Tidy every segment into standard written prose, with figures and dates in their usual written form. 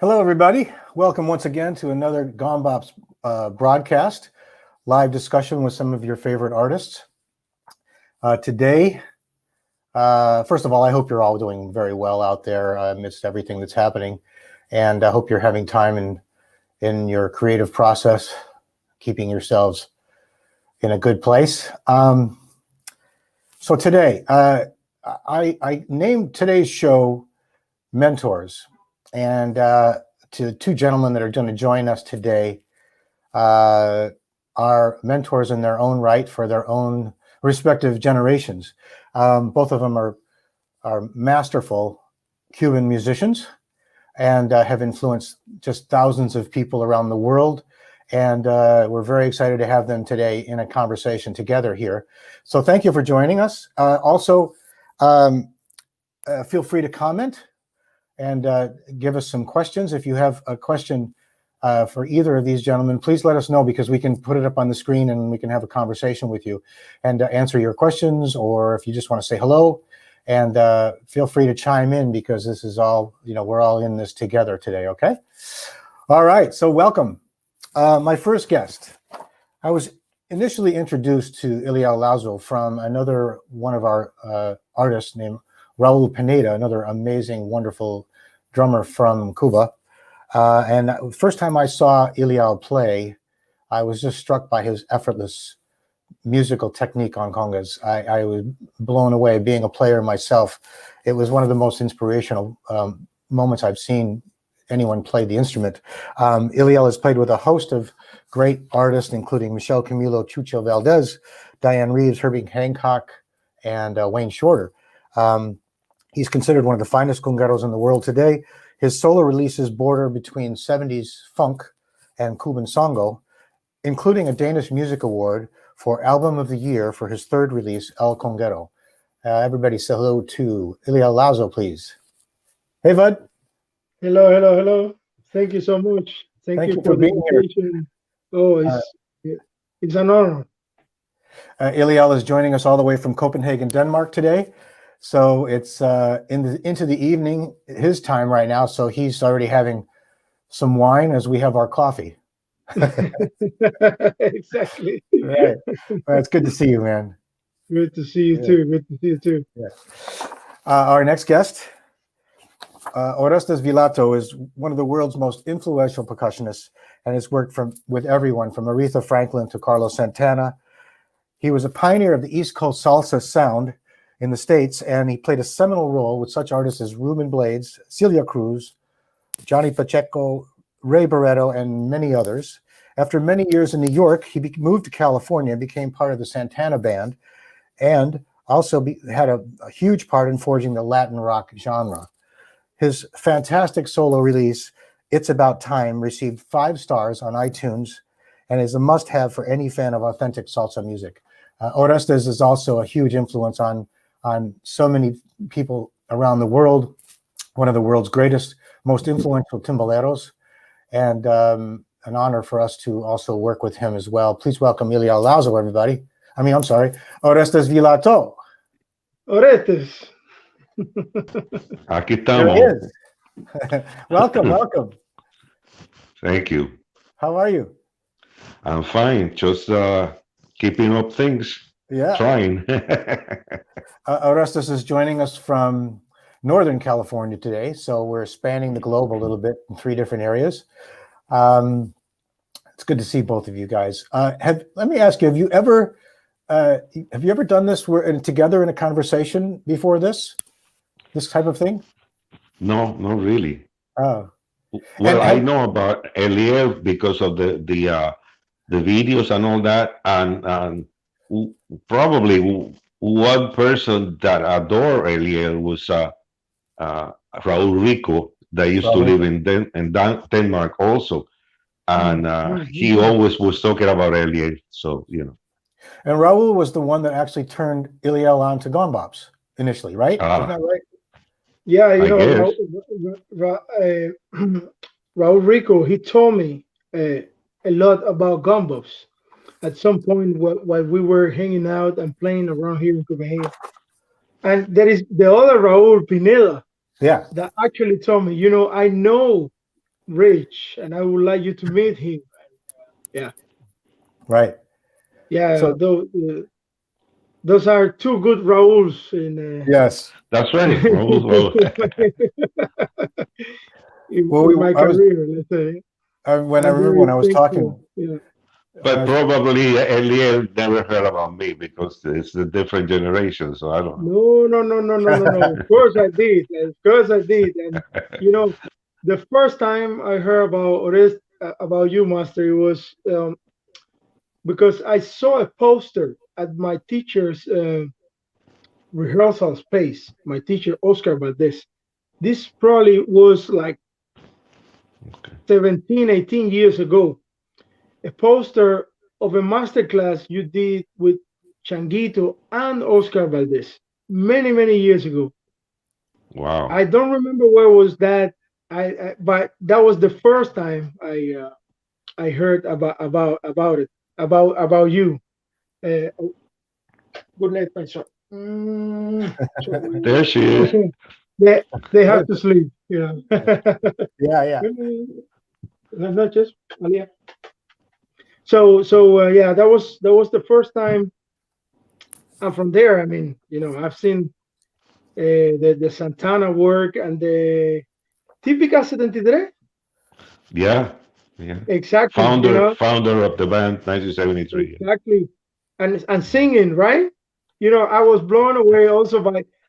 Hello, everybody. Welcome once again to another Gon Bops broadcast, live discussion with some of your favorite artists. Today, first of all, I hope you're all doing very well out there amidst everything that's happening, and I hope you're having time in your creative process, keeping yourselves in a good place. So today, I named today's show Mentors. And to two gentlemen that are going to join us today are mentors in their own right for their own respective generations. Both of them are masterful Cuban musicians and have influenced just thousands of people around the world. And we're very excited to have them today in a conversation together here. So thank you for joining us. Also, feel free to comment and give us some questions. If you have a question for either of these gentlemen, please let us know, because we can put it up on the screen and we can have a conversation with you and answer your questions, or if you just want to say hello, and feel free to chime in, because this is all, we're all in this together today, okay? All right, so welcome. My first guest, I was initially introduced to Eliel Lazo from another one of our artists named Raul Pineda, another amazing, wonderful drummer from Cuba. And the first time I saw Eliel play, I was just struck by his effortless musical technique on congas. I was blown away. Being a player myself, it was one of the most inspirational moments I've seen anyone play the instrument. Eliel has played with a host of great artists, including Michel Camilo, Chucho Valdez, Diane Reeves, Herbie Hancock, and Wayne Shorter. He's considered one of the finest congueros in the world today. His solo releases border between 70s funk and Cuban songo, including a Danish Music Award for Album of the Year for his third release, El Conguero. Everybody say hello to Eliel Lazo, please. Hey, bud. Hello. Thank you so much. Thank you for being here. Oh, it's an honor. Eliel is joining us all the way from Copenhagen, Denmark today. So it's into the evening, his time right now. So he's already having some wine as we have our coffee. Exactly. Right. Well, it's good to see you, man. Good to see you too. Good to see you too. Yeah. Our next guest, Orestes Vilato, is one of the world's most influential percussionists, and has worked with everyone from Aretha Franklin to Carlos Santana. He was a pioneer of the East Coast salsa sound in the States, and he played a seminal role with such artists as Ruben Blades, Celia Cruz, Johnny Pacheco, Ray Barretto, and many others. After many years in New York, he moved to California and became part of the Santana Band, and also had a huge part in forging the Latin rock genre. His fantastic solo release, It's About Time, received 5 stars on iTunes and is a must-have for any fan of authentic salsa music. Orestes is also a huge influence on so many people around the world, one of the world's greatest, most influential timbaleros, and an honor for us to also work with him as well. Please welcome Eliel Lazo, everybody. Orestes Vilato. Orestes. Aquí estamos. Welcome. Thank you. How are you? I'm fine. Just keeping up things. Yeah. Trying. Orestes is joining us from Northern California today, so we're spanning the globe a little bit in 3 different areas. It's good to see both of you guys. Let me ask you: have you ever done this together in a conversation before this type of thing? No, not really. Oh. Well, I know about Eliel because of the videos and all that, and probably one person that adored Eliel was Raul Rico, that used to live in Denmark also, and he always was talking about Eliel. So And Raul was the one that actually turned Eliel on to Gon Bops initially, right? Isn't that right? Yeah, Raul Rico, he told me a lot about Gon Bops at some point while we were hanging out and playing around here in Copenhagen. And there is the other Raul Pineda, Yeah, that actually told me, I know Rich, and I would like you to meet him. Yeah, Right. yeah. So Those are two good Rauls yes. That's right. Well, Well, in my I was career. Let's say when I I'm remember very when I was thankful. talking Yeah. when I but was probably Eliel never heard about me because it's a different generation. So I don't know. No, no, no, no, no, no, no. Of course I did. Of course I did. And you know, the first time I heard about about you, Master, it was because I saw a poster at my teacher's rehearsal space. My teacher, Oscar Valdez. This probably was like Okay. 17, 18 years ago. A poster of a master class you did with Changuito and Oscar Valdez many, many years ago. Wow. I don't remember where was that. But that was the first time I heard about it about you. Oh, good night, my son. There she is. They have good. to sleep. Yeah. Yeah, yeah. Buenas noches, Malia. Yeah, that was the first time, and from there, I mean, I've seen the Santana work and the Típica 73. Yeah. Yeah. Exactly, Founder of the band 1973. exactly, and singing, right? I was blown away also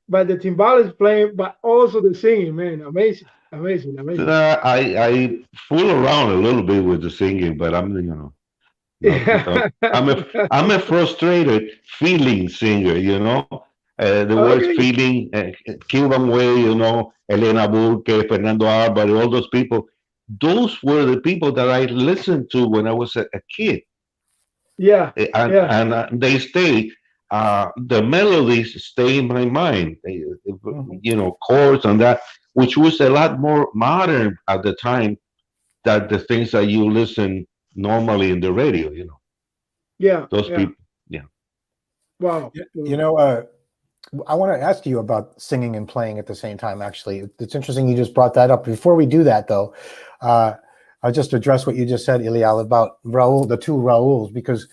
by the timbales playing, but also the singing, man, amazing, amazing, amazing. I fool around a little bit with the singing, but I'm not. Yeah. I'm a frustrated feeling singer. The words Okay. feeling, Cuban way. Elena Burke, Fernando Álvarez, all those people. Those were the people that I listened to when I was a kid. Yeah. Yeah. And they stay. The melodies stay in my mind. Mhm. Chords and that, which was a lot more modern at the time than the things that you listen normally in the radio. Yeah. Those Yeah. people. Yeah. Wow. You know, I want to ask you about singing and playing at the same time. Actually, it's interesting you just brought that up. Before we do that, though, uh, I'll just address what you just said, Eliel, about Raul, the two Rauls, because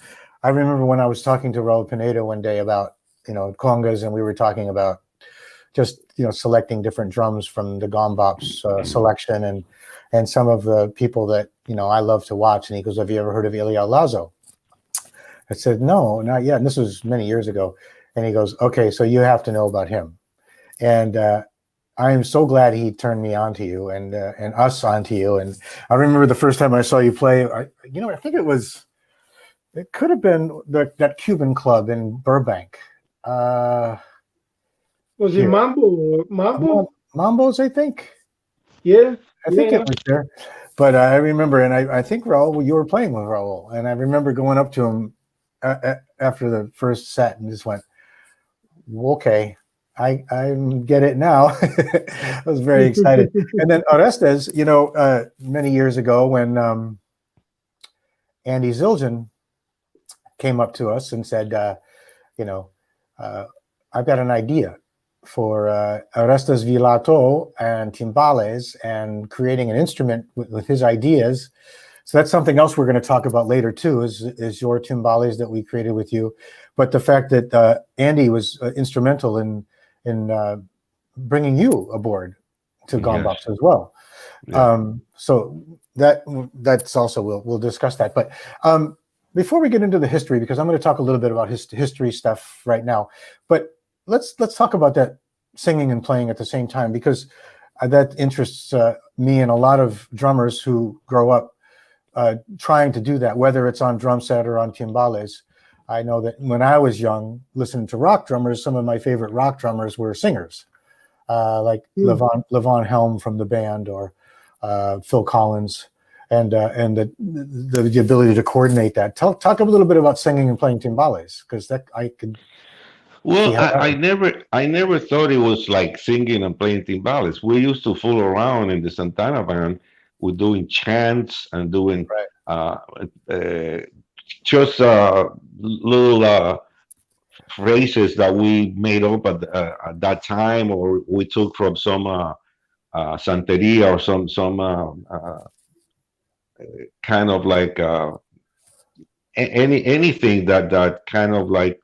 I remember when I was talking to Raul Pineda one day about congas, and we were talking about just selecting different drums from the Gon Bops selection, and some of the people that I love to watch. And he goes, "Have you ever heard of Eliel Lazo?" I said, "No, not yet." And this was many years ago. And he goes, "Okay, so you have to know about him." And I am so glad he turned me on to you and us onto you. And I remember the first time I saw you play. I think it could have been that Cuban club in Burbank. Was it Here, Mambo? Mambo's, I think. Yeah. I Yeah. think it Yeah. was there. But I remember, and I think Raul, you were playing with Raul, and I remember going up to him after the first set and just went, "Okay, I get it now." I was very excited. And then Orestes, many years ago when Andy Zildjian came up to us and said, you know, "I've got an idea for Orestes Vilato and Timbales and creating an instrument with his ideas." So that's something else we're going to talk about later too. Is your timbales that we created with you, but the fact that Andy was instrumental in bringing you aboard to Gon Yes. Bops as well. Yeah. So that's also we'll discuss that. But before we get into the history, because I'm going to talk a little bit about history stuff right now, but let's talk about that singing and playing at the same time, because that interests me and a lot of drummers who grow up trying to do that, whether it's on drum set or on timbales. I know that when I was young, listening to rock drummers, some of my favorite rock drummers were singers, like Levon Helm from the band, or Phil Collins, and the ability to coordinate that. Talk a little bit about singing and playing timbales, because that I could see Well, how that I never thought it was like singing and playing timbales. We used to fool around in the Santana band with doing chants and doing right. uh, uh, just little phrases that we made up at that time, or we took from some Santeria or some kind of like anything that kind of like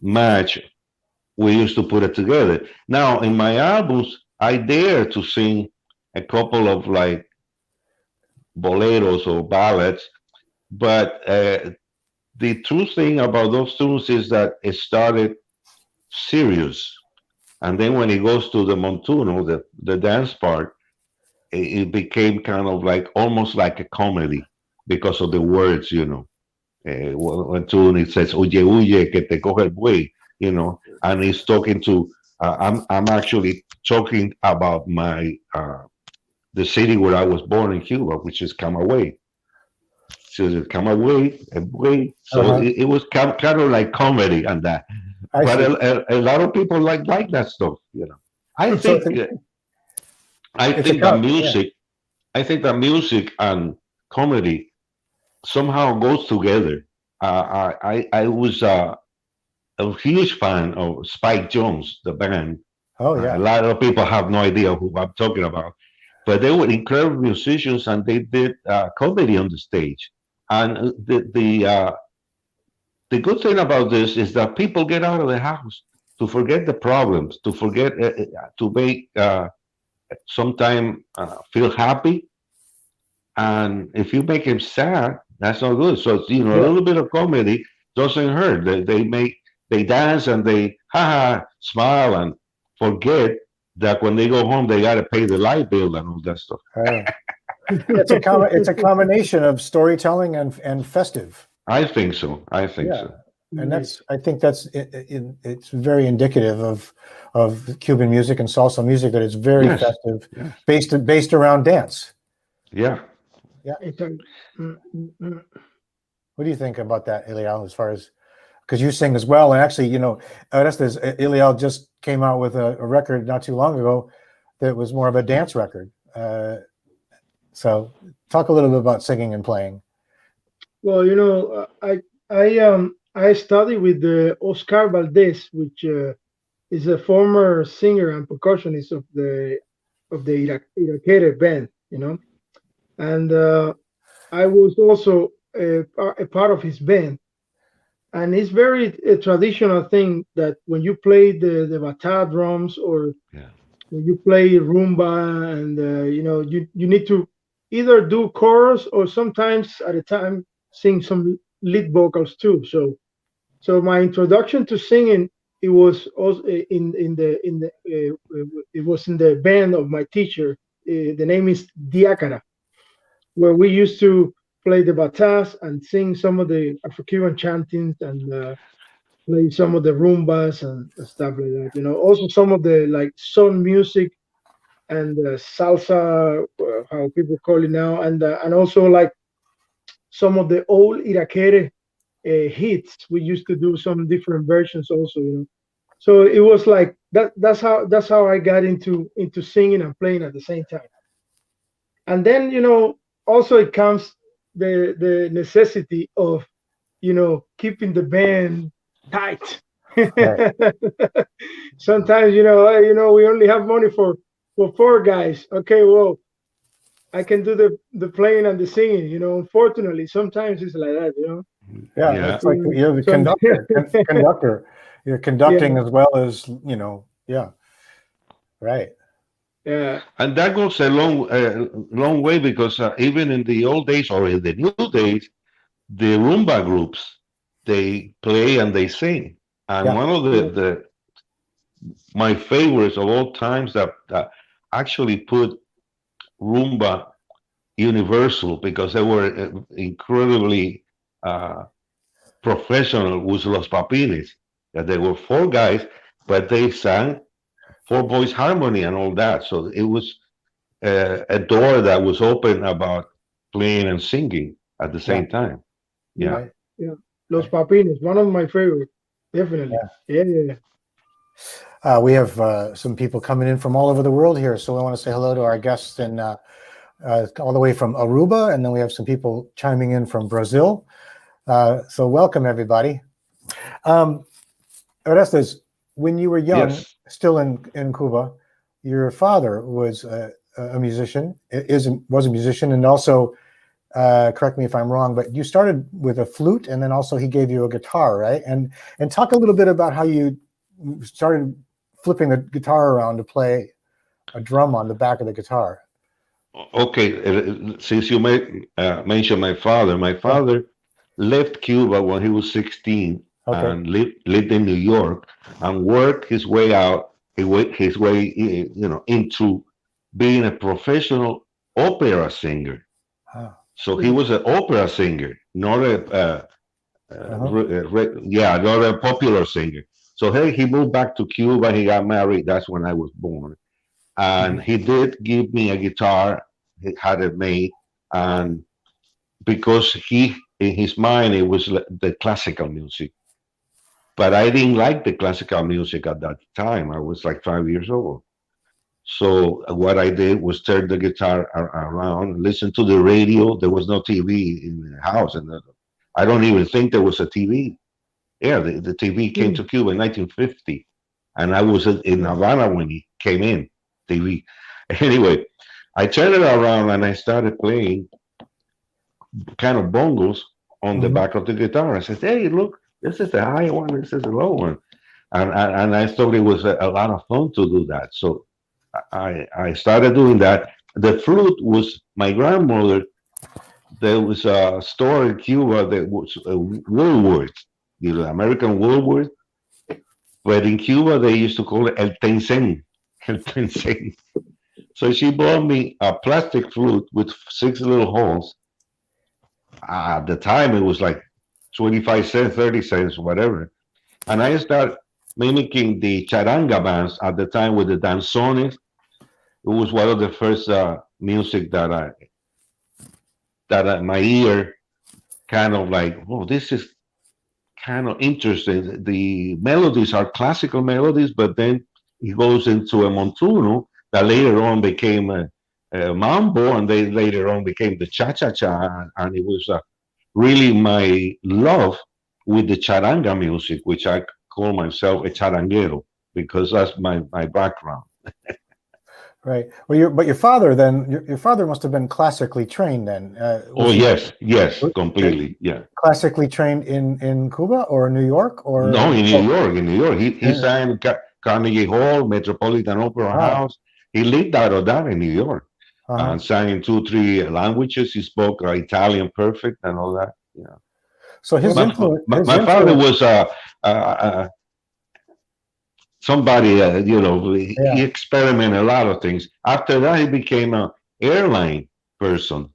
match. We used to put it together. Now in my albums, I dare to sing a couple of like boleros or ballads, but the true thing about those tunes is that it started serious, and then when it goes to the montuno, the dance part, it became kind of like almost like a comedy because of the words, you know. One tune it says "Oye, huye, que te coge el buey," you know, and he's talking to. I'm actually talking about my the city where I was born in Cuba, which is Camagüey. So Camagüey, el buey. So it was kind of like comedy and that. But a lot of people like that stuff, you know. I think that music. I think that music and comedy somehow goes together. I was a huge fan of Spike Jones, the band. Oh yeah. A lot of people have no idea who I'm talking about, but they were incredible musicians and they did comedy on the stage. And the good thing about this is that people get out of the house to forget the problems, to forget to make sometime feel happy. And if you make him sad, that's not good. So you know, a little bit of comedy doesn't hurt. They dance and they smile and forget that when they go home they got to pay the light bill and all that stuff. It's a combination of storytelling and festive. I think so. I think so. And I think that's it's very indicative of Cuban music and salsa music, that it's very festive, based around dance. Yeah. Yeah. What do you think about that, Eliel, as far as, because you sing as well, and actually, you know, Orestes Eliel just came out with a record not too long ago that was more of a dance record. So talk a little bit about singing and playing. Well, you know, I studied with Oscar Valdez, which is a former singer and percussionist of the Irakere band, you know, and I was also a part of his band. And it's very a traditional thing that when you play the bata drums or when you play rumba, and you know, you need to either do chorus or sometimes at a time sing some lead vocals too. So my introduction to singing, it was also it was in the band of my teacher. The name is Diácara, where we used to play the batas and sing some of the Afro-Cuban chantings and play some of the rumbas and stuff like that. You know, also some of the like son music and salsa, how people call it now, and also like some of the old Irakere hits. We used to do some different versions also, you know. So it was like that. That's how I got into singing and playing at the same time. And then, you know, also it comes the necessity of, you know, keeping the band tight. Right. Sometimes, you know, we only have money for 4 guys. Okay, well, I can do the playing and the singing. You know, unfortunately, sometimes it's like that. You know. Yeah. It's like you're the conductor. You're conducting as well as, you know. Yeah. Right. Yeah. And that goes a long way, because even in the old days or in the new days, the rumba groups, they play and they sing. And one of my favorites of all times that actually put rumba universal, because they were incredibly professional, was Los Papines. That they were 4 guys, but they sang 4 voice harmony and all that. So it was a door that was open about playing and singing at the same time. Yeah. Yeah. Los Papines, one of my favorites. Definitely. Yeah. We have some people coming in from all over the world here, so I want to say hello to our guests and all the way from Aruba, and then we have some people chiming in from Brazil. So welcome, everybody. Orestes, when you were young, still in Cuba, your father was a musician, was a musician, and also correct me if I'm wrong, but you started with a flute, and then also he gave you a guitar, right? And talk a little bit about how you started flipping the guitar around to play a drum on the back of the guitar. Okay, since you mentioned my father left Cuba when he was 16 Okay. and lived in New York and worked his way out, his way, into being a professional opera singer. Ah, So he was an opera singer, not not a popular singer. So hey, he moved back to Cuba. He got married. That's when I was born, and he did give me a guitar. He had it made, and because in his mind it was the classical music, but I didn't like the classical music at that time. I was like 5 years old. So what I did was turn the guitar around, listen to the radio. There was no TV in the house, and I don't even think there was a TV. Yeah, the TV came to Cuba in 1950, and I was in Havana when he came in. TV. Anyway, I turned it around and I started playing kind of bongos on the back of the guitar. I said, "Hey, look, this is the high one. This is the low one," and I thought it was a lot of fun to do that. So I started doing that. The flute was my grandmother. There was a store in Cuba that was Woolworth, American Woolworth. But in Cuba, they used to call it el tencén, el tencén. So she bought me a plastic flute with 6 little holes. At the time, it was like 25 cents, 30 cents, whatever. And I started mimicking the charanga bands at the time with the danzones. It was one of the first music that my ear kind of like, oh, this is kind of interesting. The melodies are classical melodies, but then it goes into a montuno that later on became a mambo, and they later on became the cha-cha-cha, and it was really my love with the charanga music, which I call myself a charanguero because that's my background. right. Well, but your father then, your father must have been classically trained then. Oh yes, Was completely, yeah. classically trained in Cuba or New York or? No, in New York, in New York. He sang Carnegie Hall, Metropolitan Opera House. He lived out of that in New York and sang in 2, 3 languages. He spoke Italian perfect and all that. Yeah. So his influence. My father was somebody, he experimented a lot of things. After that, he became an airline person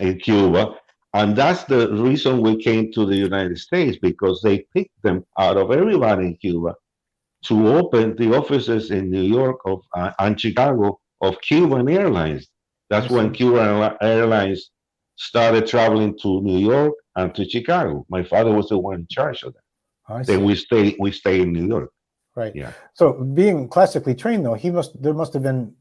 in Cuba. And that's the reason we came to the United States, because they picked them out of everybody in Cuba to open the offices in New York and Chicago of Cuban Airlines. That's when Cuban Airlines started traveling to New York and to Chicago. My father was the one in charge of that. Then we stay in New York. Right. Yeah. So being classically trained, though, there must have been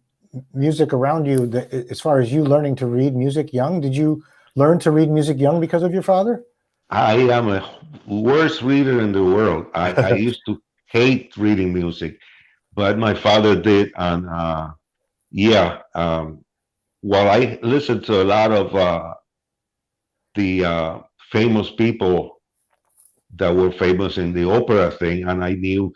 music around you as far as you learning to read music young. Did you learn to read music young because of your father? I am a worst reader in the world. I used to hate reading music, but my father did. And while I listened to a lot of the famous people that were famous in the opera thing, and I knew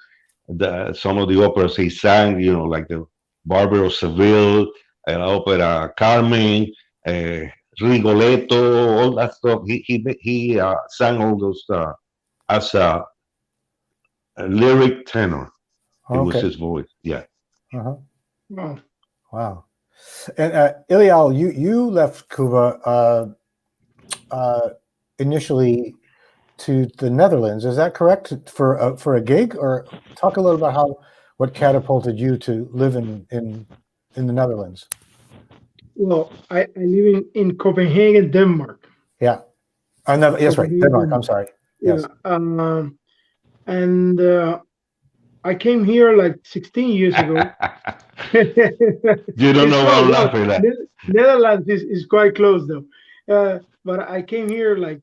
some of the operas he sang, like the Barber of Seville, Opera Carmen, Rigoletto, all that stuff. He sang all those as a lyric tenor. It was his voice. Yeah. Wow. And Eliel, you left Cuba initially to the Netherlands. Is that correct? For a gig, or talk a little about what catapulted you to live in the Netherlands? Well, I live in Copenhagen, Denmark. Yeah. Yes, right. Denmark. I'm sorry. Yes. Yeah. And I came here like 16 years ago. You don't know what I'm laughing at. Netherlands is quite close though. But I came here like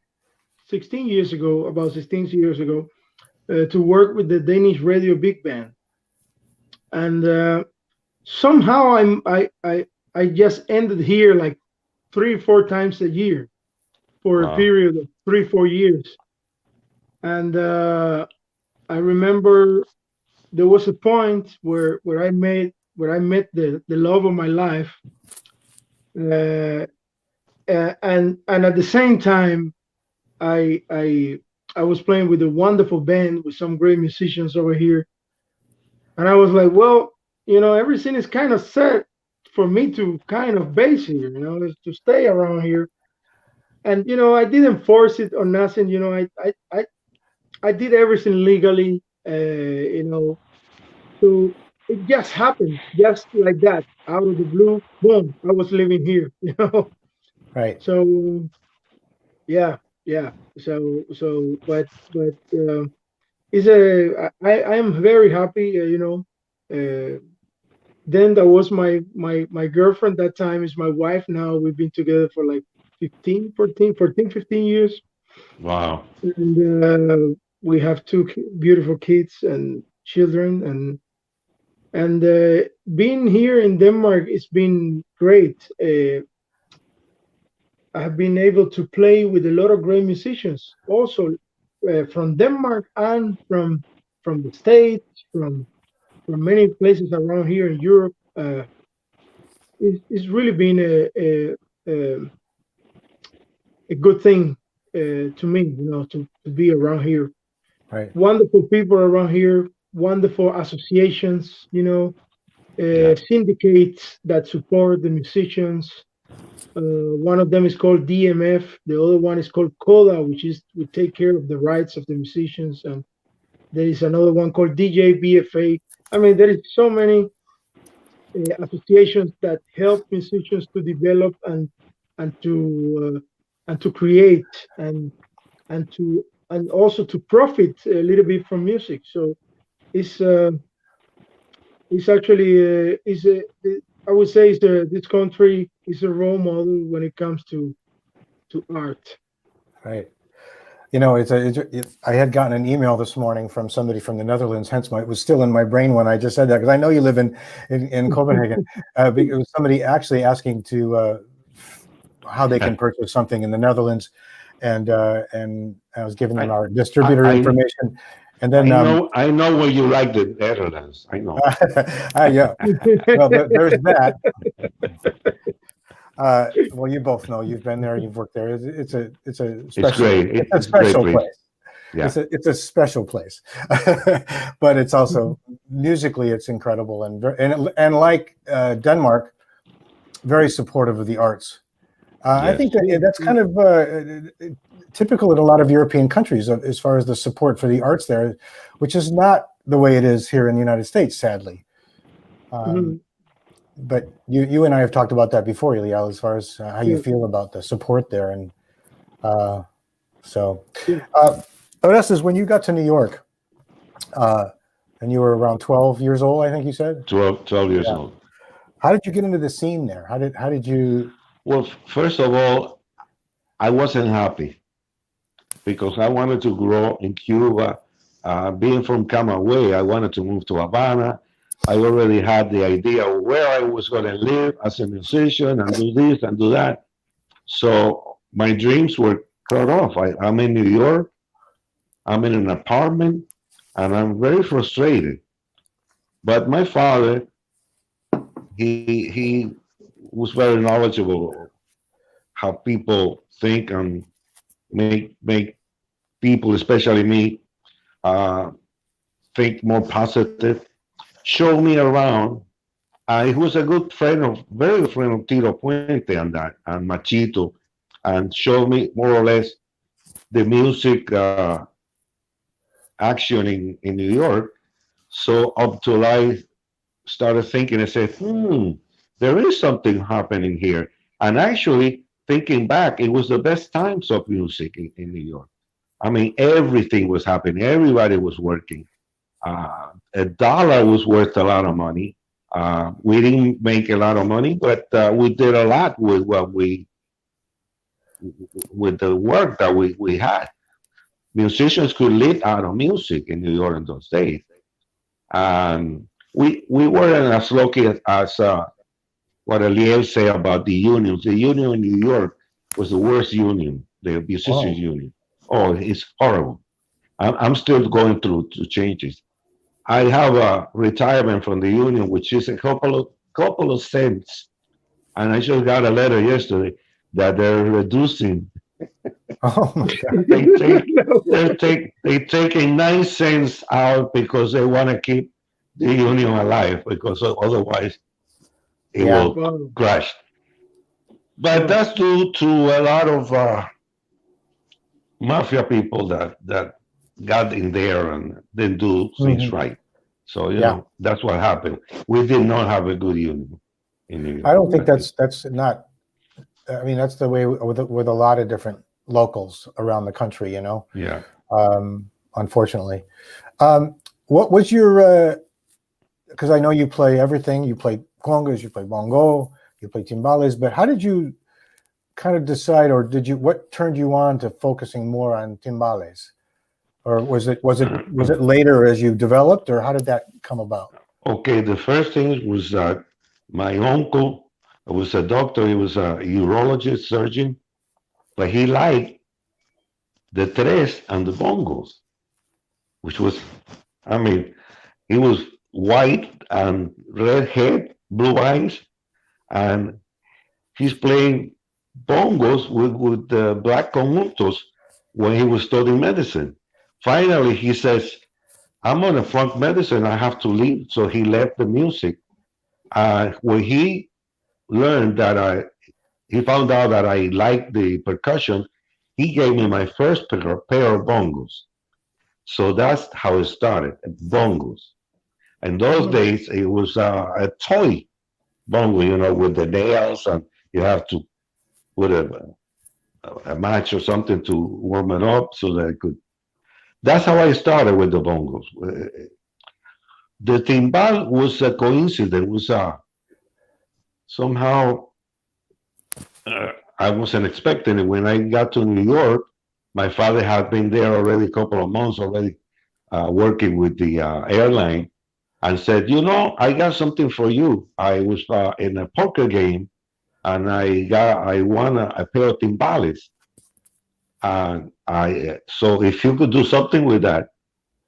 16 years ago, about 16 years ago, to work with the Danish radio big band. And somehow I just ended here like 3 or 4 times a year. for a Wow. period of 3-4 years. And I remember there was a point where I met the love of my life, uh, and at the same time, I I I was playing with a wonderful band with some great musicians over here, and I was like, well, everything is kind of set for me to kind of base here, is to stay around here. And I didn't force it or nothing. I did everything legally. So it just happened, just like that, out of the blue. Boom! I was living here. Right. So yeah, yeah. But it's a I am very happy. Then that was my girlfriend that time is my wife now. We've been together for like 15 years, Wow. and we have two beautiful kids and children, and being here in Denmark, it's been great. I have been able to play with a lot of great musicians, also from Denmark and from the States, from many places around here in Europe. It's really been a good thing to me, to be around here. Right. Wonderful people around here, wonderful associations, Yeah. syndicates that support the musicians. One of them is called DMF. The other one is called CODA, which is we take care of the rights of the musicians. And there is another one called DJ BFA. I mean, there is so many associations that help musicians to develop and to create and also to profit a little bit from music. So it's actually I would say this country is a role model when it comes to art. Right. I had gotten an email this morning from somebody from the Netherlands, hence it was still in my brain when I just said that, because I know you live in Copenhagen. It was somebody actually asking to how they can purchase something in the Netherlands, and I was giving them our distributor information, and then I know where you like the Netherlands. I know. yeah. Well, there's that. Well, you both know, you've been there, you've worked there. It's a special, great. It's a special place. Yeah. It's a special place, but it's also musically it's incredible, and like Denmark, very supportive of the arts. I think that's kind of typical in a lot of European countries as far as the support for the arts there, which is not the way it is here in the United States, sadly. But you and I have talked about that before, Eliel, as far as how you feel about the support there. And Orestes, when you got to New York, and you were around 12 years old, I think you said? 12 years old. How did you get into the scene there? How did you? Well, first of all, I wasn't happy because I wanted to grow in Cuba. Being from Camagüey, I wanted to move to Havana. I already had the idea of where I was going to live as a musician and do this and do that. So my dreams were cut off. I'm in New York. I'm in an apartment, and I'm very frustrated. But my father, he was very knowledgeable of how people think and make people, especially me, think more positive. Show me around. He was a good friend very good friend of Tito Puente and Machito, and showed me more or less the music action in New York. So up till I started thinking, I said, there is something happening here. And actually, thinking back, it was the best times of music in New York. I mean, everything was happening. Everybody was working. A dollar was worth a lot of money. We didn't make a lot of money, but we did a lot with the work that we had. Musicians could live out of music in New York in those days. We weren't as lucky as what Eliel said about the unions. The union in New York was the worst union. the musicians Oh. union. Oh, it's horrible. I'm still going through changes. I have a retirement from the union, which is a couple of cents, and I just got a letter yesterday that they're reducing. Oh my God. They taking 9 cents out because they want to keep the union alive because otherwise it Yeah. will Wow. crash. But Wow. that's due to a lot of mafia people that got in there and didn't do things Mhm. right. So Yeah. that's what happened. We did not have a good union in New I York. don't think that's not. I mean, that's the way with a lot of different locals around the country. Yeah. Unfortunately. What was your? Because I know you play everything. You play congas, you play bongo, you play timbales. But how did you kind of decide, or what turned you on to focusing more on timbales? Or was it later as you developed, or how did that come about? Okay, the first thing was that my uncle was a doctor. He was a urologist surgeon, but he liked the tres and the bongos, which was, I mean, he was white and red head, blue eyes, and he's playing bongos with the black conjuntos when he was studying medicine. Finally, he says, I'm on a funk medicine, I have to leave. So he left the music. When learned that he found out that I liked the percussion, he gave me my first pair of bongos. So that's how it started, bongos. In those Wow. days, it was a toy bongo, with the nails, and you have to put a match or something to warm it up so that it could. That's how I started with the bongos. The timbal was a coincidence. Was somehow I wasn't expecting it. When I got to New York, my father had been there already a couple of months already, working with the airline, and said, I got something for you. I was in a poker game, and I won a pair of timbales. And so if you could do something with that,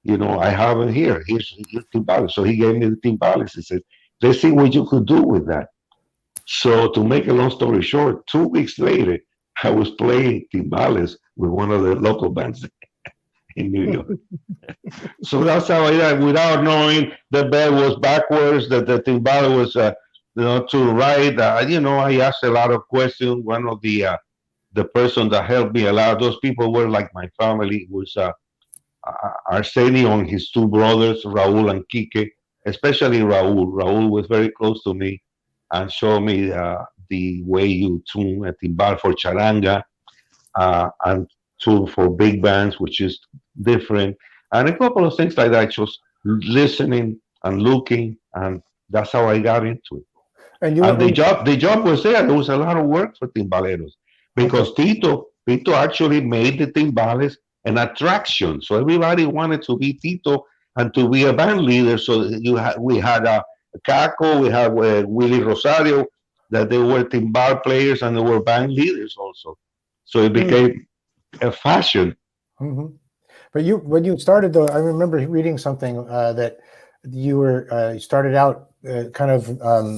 I have it here. Here's timbales. So he gave me the timbales. He said, let's see what you could do with that. So to make a long story short, 2 weeks later, I was playing timbales with one of the local bands in New York. So that's how without knowing, the bell was backwards, that the timbale was, to the right. I asked a lot of questions. One of the person that helped me a lot, those people were like my family, was Arsenio and his two brothers, Raul and Quique, especially Raul. Raul was very close to me and showed me the way you tune a timbal for charanga, and tune for big bands, which is different, and a couple of things like that. Just listening and looking, and that's how I got into it. And you And went when the job was there. There was a lot of work for timbaleros okay. because Tito actually made the timbales an attraction. So everybody wanted to be Tito and to be a band leader. So we had Caco, we had Willie Rosario, that they were timbal players and they were band leaders also. So it Mm. became a fashion. Hmm. But when you started, though, I remember reading something that you started out kind of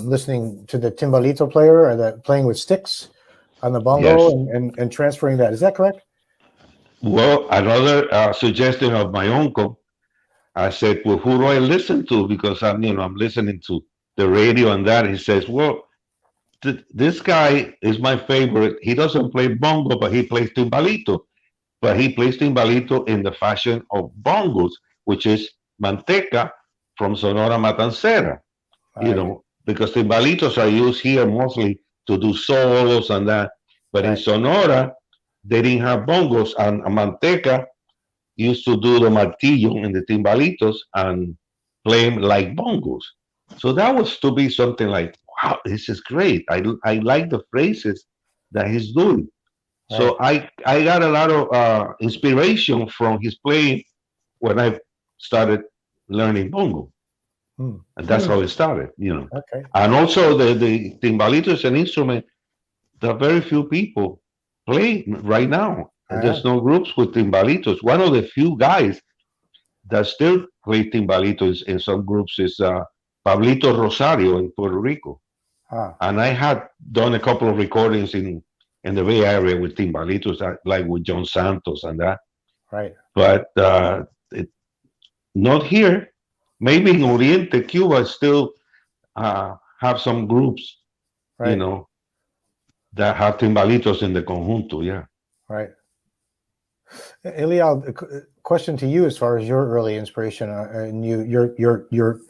listening to the timbalito player, or the playing with sticks on the bongo, Yes. and transferring that. Is that correct? Well, another suggestion of my uncle, I said, well, who do I listen to? Because I'm listening to the radio and that. He says, well, this guy is my favorite. He doesn't play bongo, but he plays timbalito. But he plays timbalito in the fashion of bongos, which is manteca from Sonora Matancera. Right. Because timbalitos are used here mostly to do solos and that. But in Right. Sonora, they didn't have bongos, and manteca used to do the martillo in the timbalitos and play them like bongos. So that was to be something like, wow, this is great. I like the phrases that he's doing. Right. So I got a lot of inspiration from his playing when I started learning bongo, Hmm. and that's Hmm. how it started. Okay. And also the timbalito is an instrument that very few people play right now. Ah, There's no groups with timbalitos. One of the few guys that still play timbalitos in some groups is Pablito Rosario in Puerto Rico. ah, And I had done a couple of recordings in the Bay Area with timbalitos, like with John Santos and that. right, But it, not here. Maybe in Oriente, Cuba, still have some groups, you right, know, that have timbalitos in the conjunto. Yeah. right. Eliel, question to you as far as your early inspiration, and you're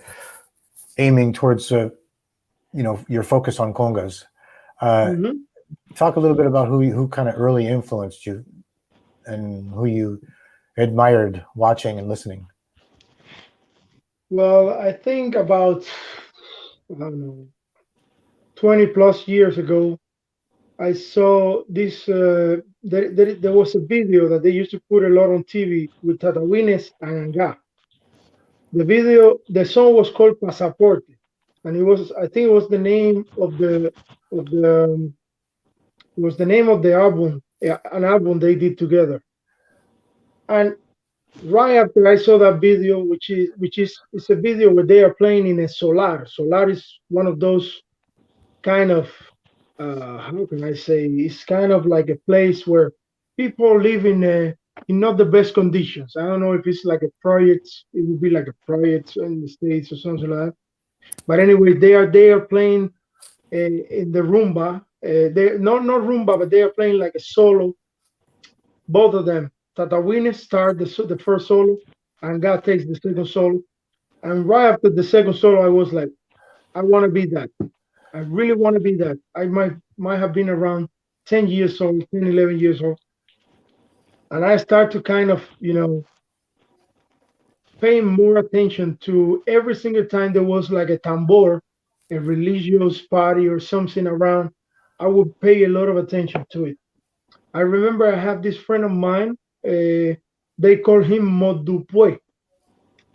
aiming towards your focus on congas. Mm-hmm. Talk a little bit about who kind of early influenced you and who you admired watching and listening. Well, I think about, I don't know, 20 plus years ago, I saw this. There was a video that they used to put a lot on TV with Tatawines and Anga. The song was called Pasaporte, and I think it was the name of it was the name of the album, an album they did together. And right after I saw that video, which is it's a video where they are playing in a solar. Solar is one of those kind of how can I say? It's kind of like a place where people live in not the best conditions. I don't know if it's like a project. It would be like a project in the States or something like that. But anyway, they are playing in the rumba. They not rumba, but they are playing like a solo. Both of them. Tatawines start the first solo, and God takes the second solo. And right after the second solo, I was like, I want to be that. I really want to be that. I might have been around 10 years old, 10, 11 years old. And I start to kind of, pay more attention to every single time there was like a tambor, a religious party or something around, I would pay a lot of attention to it. I remember I have this friend of mine, they call him Modupue.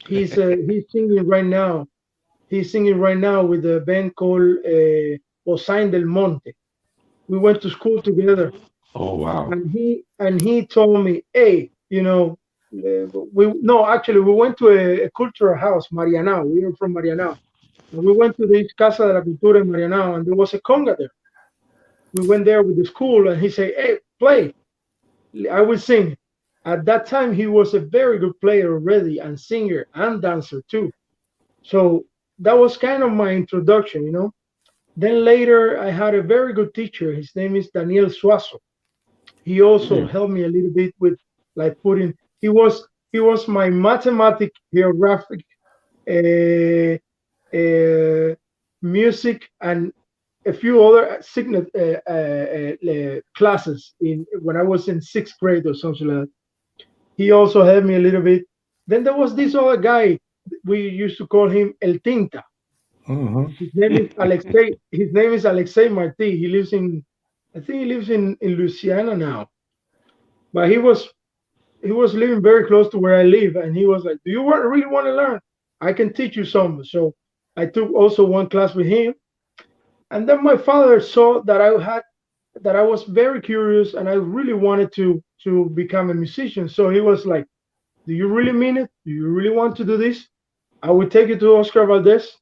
He's singing right now. He's singing right now with a band called Osain del Monte. We went to school together, Oh wow. and he told me, hey, we no, actually we went to a cultural house, Marianao. We are from Marianao, and we went to this Casa de la Cultura in Marianao, and there was a conga there. We went there with the school, and he said, hey, play. I will sing. At that time, he was a very good player already, and singer and dancer too. So that was kind of my introduction. Then later, I had a very good teacher. His name is Daniel Suazo. He also Mm. helped me a little bit with like putting. He was my mathematic, geographic, uh, music, and a few other classes in when I was in sixth grade or something like that. He also helped me a little bit. Then there was this other guy. We used to call him El Tinta. Mm-hmm. His name is Alexei. His name is Alexei Marti. I think he lives in Louisiana now. But he was living very close to where I live, and he was like, "Do you really want to learn? I can teach you some." So I took also one class with him, and then my father saw that I was very curious, and I really wanted to become a musician. So he was like, "Do you really mean it? Do you really want to do this? I will take you to Oscar Valdez,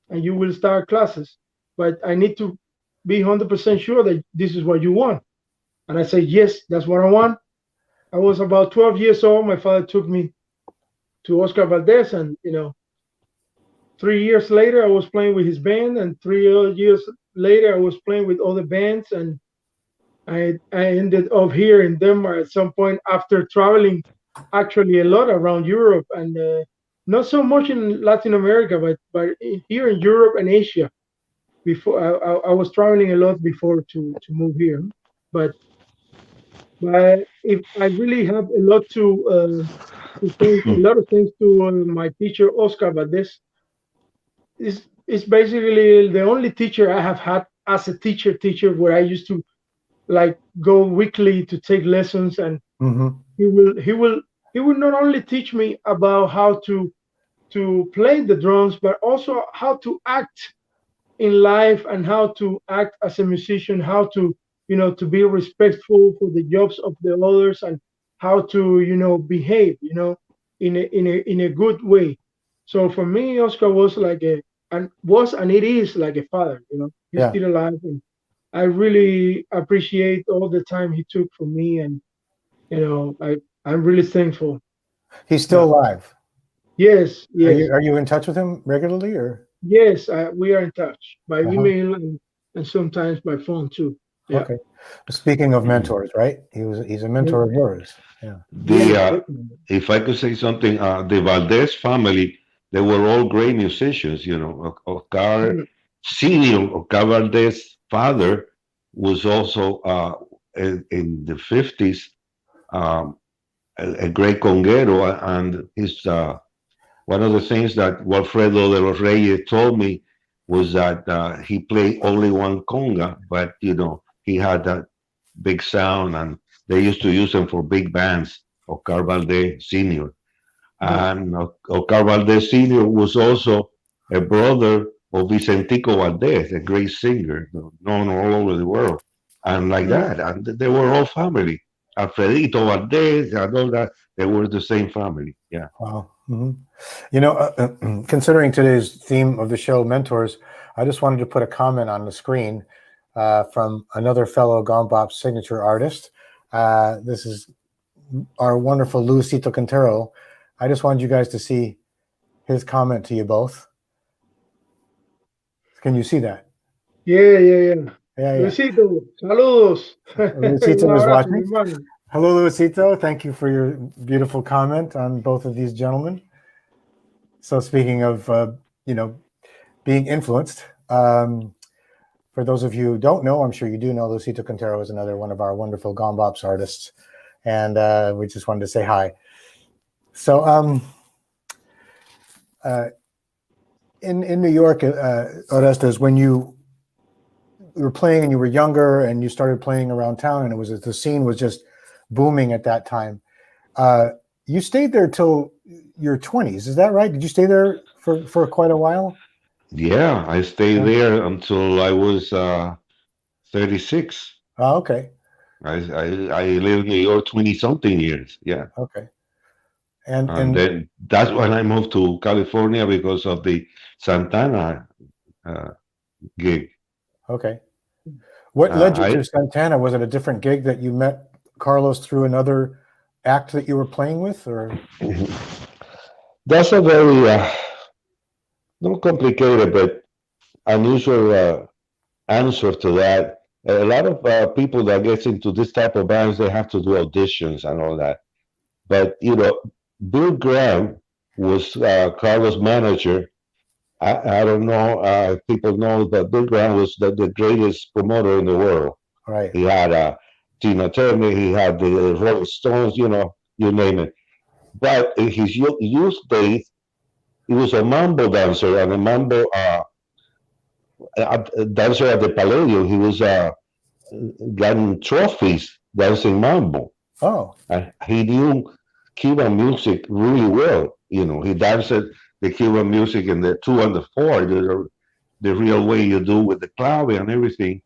and you will start classes. But I need to be 100% sure that this is what you want." And I said, "Yes, that's what I want." I was about 12 years old. My father took me to Oscar Valdez, and 3 years later, I was playing with his band, and 3 years later, I was playing with other bands, and I ended up here in Denmark at some point after traveling actually a lot around Europe, and not so much in Latin America, but here in Europe and Asia. Before I was traveling a lot before to move here, but if I really have a lot to thank a lot of things to my teacher Oscar Valdez. Is basically the only teacher I have had as a teacher where I used to like go weekly to take lessons, and Mm-hmm. he will not only teach me about how to play the drums, but also how to act in life and how to act as a musician, how to to be respectful for the jobs of the others and how to, behave, in a good way. So for me, Oscar was like and it is like a father. He's Yeah, still alive, and I really appreciate all the time he took for me, and I'm really thankful. he's still Yeah. alive. Yes, Are yes, you in touch with him regularly, or? yes. We are in touch by Uh-huh. email and sometimes by phone too. Yeah. Okay. Speaking of Mhm. mentors, right? He's a Yeah. mentor of yours. Yeah. The Yes, definitely. if I could say something, the Valdez family, they were all great musicians. Oscar Mm. Senior, Oscar Valdez father was also in the 50s um, a great conguero, and his one of the things that Walfredo de los Reyes told me was that he played only one conga, but he had that big sound, and they used to use them for big bands. Oscar Valdez Senior, Yeah. and Oscar Valdez Senior was also a brother of Vicentico Valdez, a great singer known all over the world, and like Yeah. that, and they were all family. Alfredito Valdez and all that, they were the same family. Yeah. Wow. Hmm. Considering today's theme of the show, mentors, I just wanted to put a comment on the screen from another fellow Gon Bops signature artist. This is our wonderful Luisito Quintero. I just wanted you guys to see his comment to you both. Can you see that? Yeah, yeah, yeah. Yeah, yeah. Luisito, saludos. Un Luisito is abrazo, mi watching. hermano. Hello, Luisito. Thank you for your beautiful comment on both of these gentlemen. So speaking of, being influenced, for those of you who don't know, I'm sure you do know, Luisito Quintero is another one of our wonderful Gon Bops artists. And we just wanted to say hi. So in New York, Orestes, when you were playing and you were younger and you started playing around town, and the scene was just booming at that time. You stayed there till your 20s, is that right? Did you stay there for quite a while? Yeah, I stayed Yeah. there until I was 36. Oh, okay. I lived in New York 20 something years. Yeah. Okay. And And then that's when I moved to California because of the Santana uh, gig. okay. What led you to I Santana? Was it a different gig that you met Carlos through another act that you were playing with, or? That's a very not complicated but unusual answer to that. A lot of people that gets into this type of bands, they have to do auditions and all that. But Bill Graham was Carlos' manager. I don't know if people know that Bill Graham was the greatest promoter in the world. Right. He had Tina Turner, he had the Rolling Stones, you name it. But in his youth days, he was a mambo dancer and a mambo dancer at the Palladium. He was gotten trophies dancing mambo. Oh, He knew Cuban music really well. He danced the Cuban music in the two and the four, the real way you do with the clave and everything.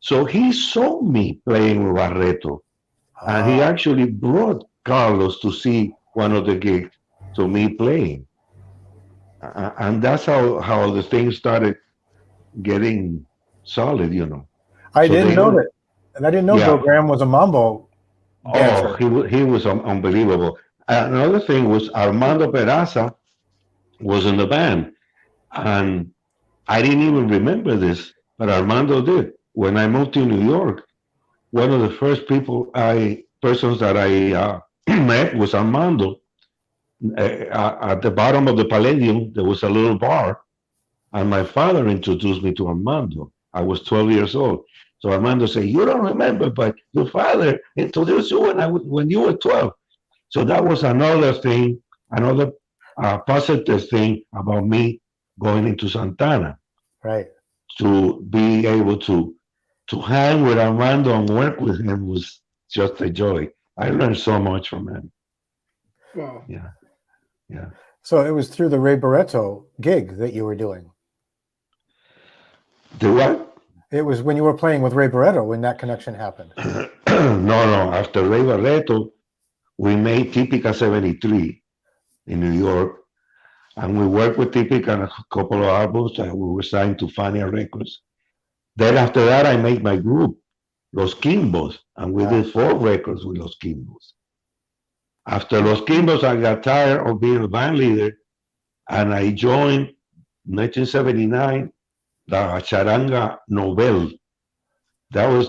So he saw me playing with Barreto, and he actually brought Carlos to see one of the gigs to me playing. And that's how the thing started getting solid. I So didn't they know were, that. And I didn't know Bill yeah. Graham was a mambo Oh, dancer. he was unbelievable. Another thing was Armando Peraza was in the band, and I didn't even remember this, but Armando did. When I moved to New York, one of the first persons that I met was Armando. At the bottom of the Palladium, there was a little bar, and my father introduced me to Armando. I was 12 years old. So Armando said, "You don't remember, but your father introduced you when you were 12." So that was another thing, another positive thing about me going into Santana, Right. to be able to hang with Armando and work with him was just a joy. I learned so much from him. Wow. Yeah, yeah. So it was through the Ray Barretto gig that you were doing. The what? It was when you were playing with Ray Barretto when that connection happened. No. After Ray Barreto, we made Típica 73 in New York, and we worked with Típica on a couple of albums, and we were signed to Fania Records. Then after that, I made my group, Los Quimbos, and we did 4 records with Los Quimbos. After Los Quimbos, I got tired of being a band leader, and I joined 1979 the Charanga Nobel. That was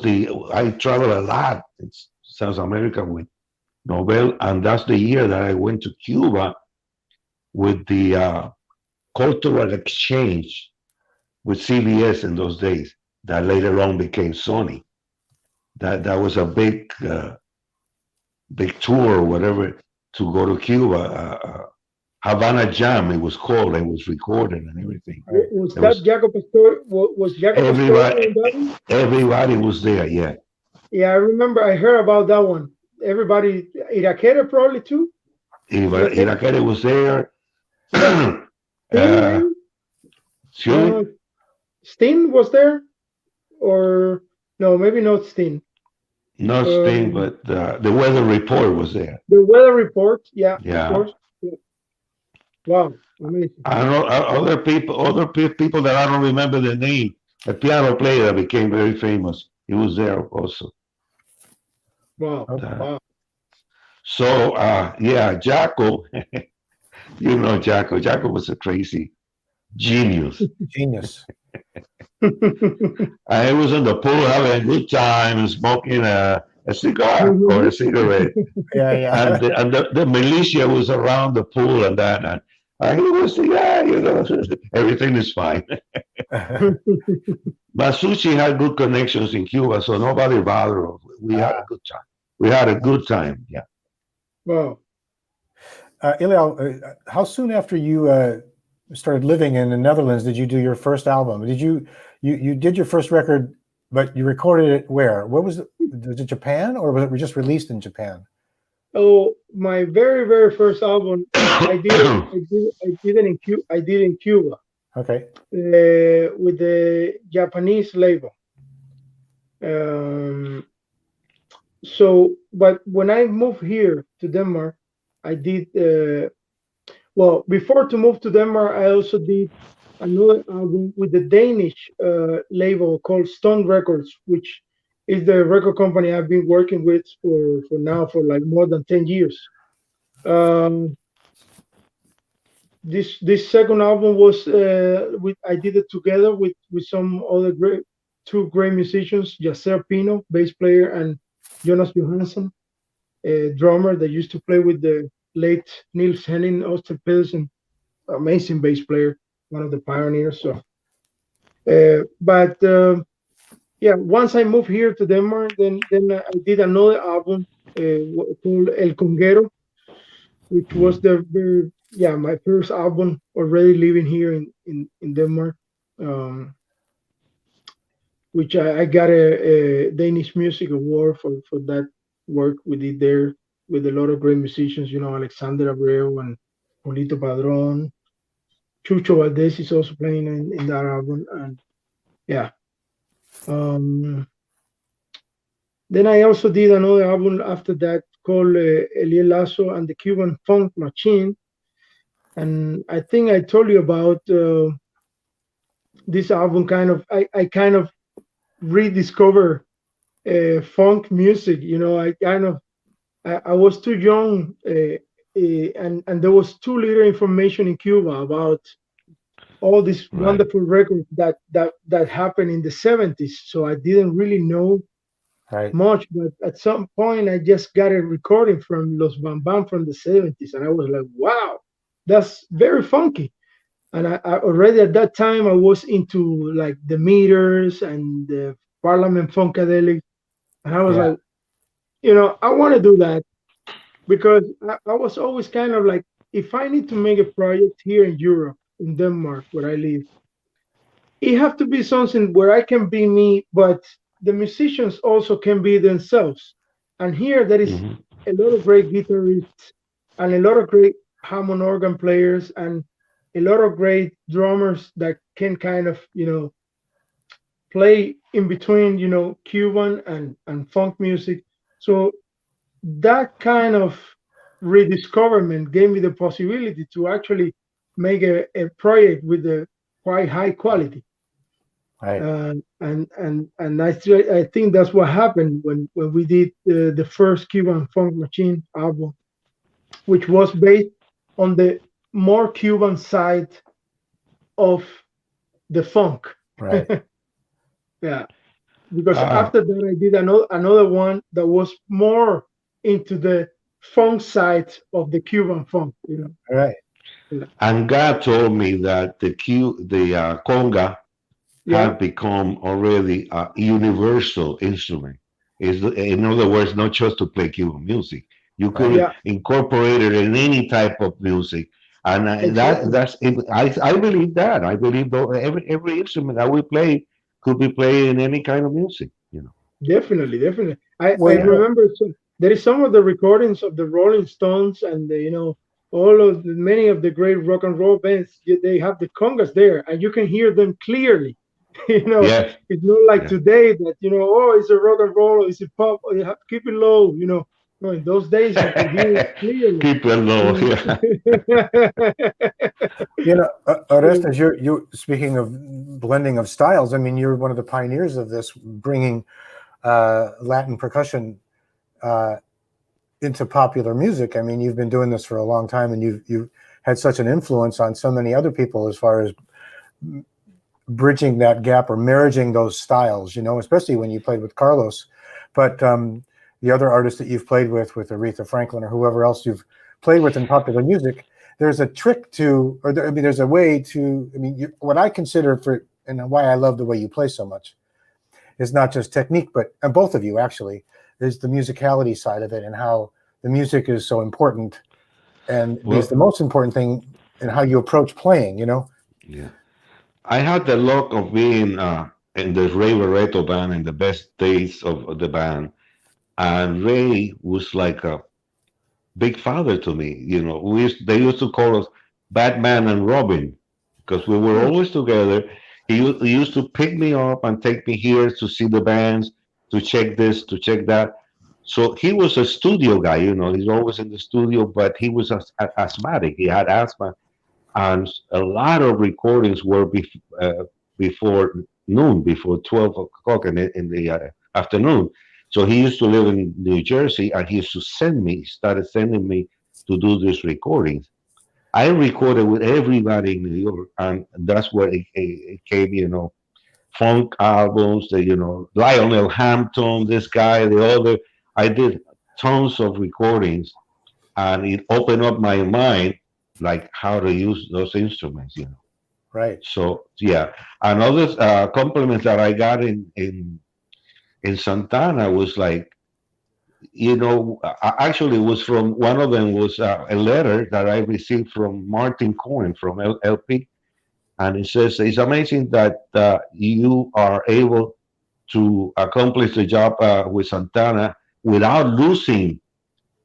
I traveled a lot in South America with Nobel, and that's the year that I went to Cuba with the cultural exchange with CBS in those days, that later on became Sony. That was a big tour or whatever to go to Cuba. Havana Jam, it was called, and was recorded and everything. Was that Jaco Pastor? Was Jaco Pastor? Everybody was there, yeah. Yeah, I remember. I heard about that one. Everybody, Iraquere probably too. Iraquere was there. Steen was there, or no? Maybe not Steen. Not Steen, but the Weather Report was there. The Weather Report, yeah. Yeah. Of course. Yeah. Wow, amazing. I know other people that I don't remember the name. A piano player that became very famous. He was there also. Wow. Wow. So yeah, Jaco, you know Jaco. Jaco was a crazy genius. Genius. I was in the pool having a good time, smoking a cigar or a cigarette. Yeah. And the militia was around the pool and that. And he was, everything is fine. Masucci had good connections in Cuba, so nobody bothered us. We had a good time. We had a good time, yeah. Wow. Eliel, how soon after you started living in the Netherlands did you do your first album? Did you did your first record, but you recorded it where? What was it? Was it Japan, or was it just released in Japan? Oh, my very, very first album, I did in Cuba. Okay. With the Japanese label. So, but when I moved here to Denmark, I did, well, before to move to Denmark, I also did another album with the Danish label called Stone Records, which is the record company I've been working with for like more than 10 years. This second album was I did it together with some other two great musicians, Yasser Pino, bass player, and Jonas Johansson, a drummer that used to play with the late Niels Henning Øster Pedersen, amazing bass player, one of the pioneers. So, yeah, once I moved here to Denmark, then I did another album called El Conguero, which was my first album already living here in Denmark, which I got a Danish Music Award for that work we did there with a lot of great musicians, Alexander Abreu and Polito Padron. Chucho Valdés is also playing in that album, and yeah. Then I also did another album after that called Eliel Lazo and the Cuban Funk Machine. And I think I told you about this album. I kind of rediscover funk music. I was too young, and there was too little information in Cuba about all these wonderful records that happened in the 70s. So I didn't really know much, but at some point I just got a recording from Los Bam Bam from the 70s, and I was like, wow, that's very funky. And I already at that time I was into like the Meters and the Parliament Funkadelic, and I was like, I want to do that, because I was always kind of like, if I need to make a project here in Europe, in Denmark, where I live, it have to be something where I can be me, but the musicians also can be themselves. And here there is a lot of great guitarists and a lot of great Hammond organ players and a lot of great drummers that can kind of, play in between, Cuban and funk music. So that kind of rediscoverment gave me the possibility to actually make a project with a quite high quality. Right. And I think that's what happened when we did the first Cuban Funk Machine album, which was based on the more Cuban side of the funk. Right. Yeah, because Uh, after that I did another one that was more into the funk side of the Cuban funk. Right. Yeah, and God told me that the conga yeah, had become already a universal instrument. Is in other words, not just to play Cuban music. You Right. could yeah, incorporate it in any type of music, and exactly. I believe that. I believe though every instrument that we play could be played in any kind of music. Definitely, definitely. I Well, Yeah. remember there is some of the recordings of the Rolling Stones and all of many of the great rock and roll bands. They have the congas there, and you can hear them clearly. Yes. It's not like Yeah. today that oh, it's a rock and roll, or it's a pop, or you have to keep it low. No, in those days you could hear it clearly. Keep it low. And Yeah. so, Orestes, you speaking of blending of styles. I mean, you're one of the pioneers of this, bringing Latin percussion into popular music. I mean, you've been doing this for a long time, and you've had such an influence on so many other people as far as bridging that gap or marrying those styles. Especially when you played with Carlos, but the other artists that you've played with Aretha Franklin or whoever else you've played with in popular music, there's a trick to, there's a way to. I mean, what I consider and why I love the way you play so much is not just technique, and both of you actually, is the musicality side of it and how the music is so important, and is the Well, most important thing in how you approach playing. yeah. I had the luck of being in the Ray Barreto band in the best days of the band, and Ray was like a big father to me. They used to call us Batman and Robin because we were hmm, always together. He used to pick me up and take me here to see the bands, to check this, to check that. So he was a studio guy. He's always in the studio, but he was asthmatic. He had asthma, and a lot of recordings were before noon, before 12 o'clock in the afternoon. So he used to live in New Jersey, and he used to started sending me to do these recordings. I recorded with everybody in New York, and that's where it came, funk albums, Lionel Hampton, this guy, the other. I did tons of recordings, and it opened up my mind, like how to use those instruments. Right. So yeah, another compliment that I got in Santana was like, actually it was from one of them was a letter that I received from Martin Cohen from LP, and it says it's amazing that you are able to accomplish the job with Santana without losing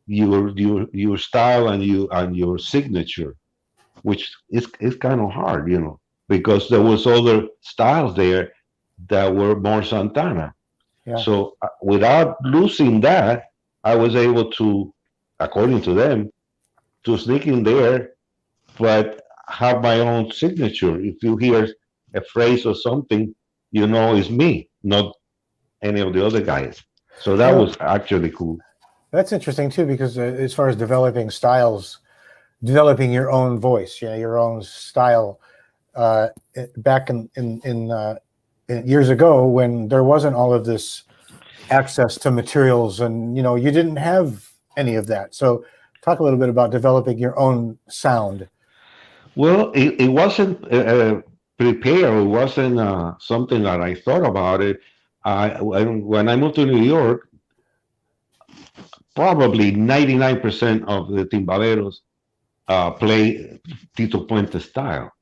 your style and your signature, which is kind of hard, because there was other styles there that were more Santana. Yeah. So without losing that, I was able to, according to them, to sneak in there, but have my own signature. If you hear a phrase or something, it's me, not any of the other guys. So that Well, was actually cool. that's interesting too, because as far as developing styles, developing your own voice, your own style, back in years ago when there wasn't all of this access to materials, and you didn't have any of that. So, talk a little bit about developing your own sound. Well, it wasn't prepared. It wasn't something that I thought about it. When I moved to New York, probably 99% of the timbaleros play Tito Puente style.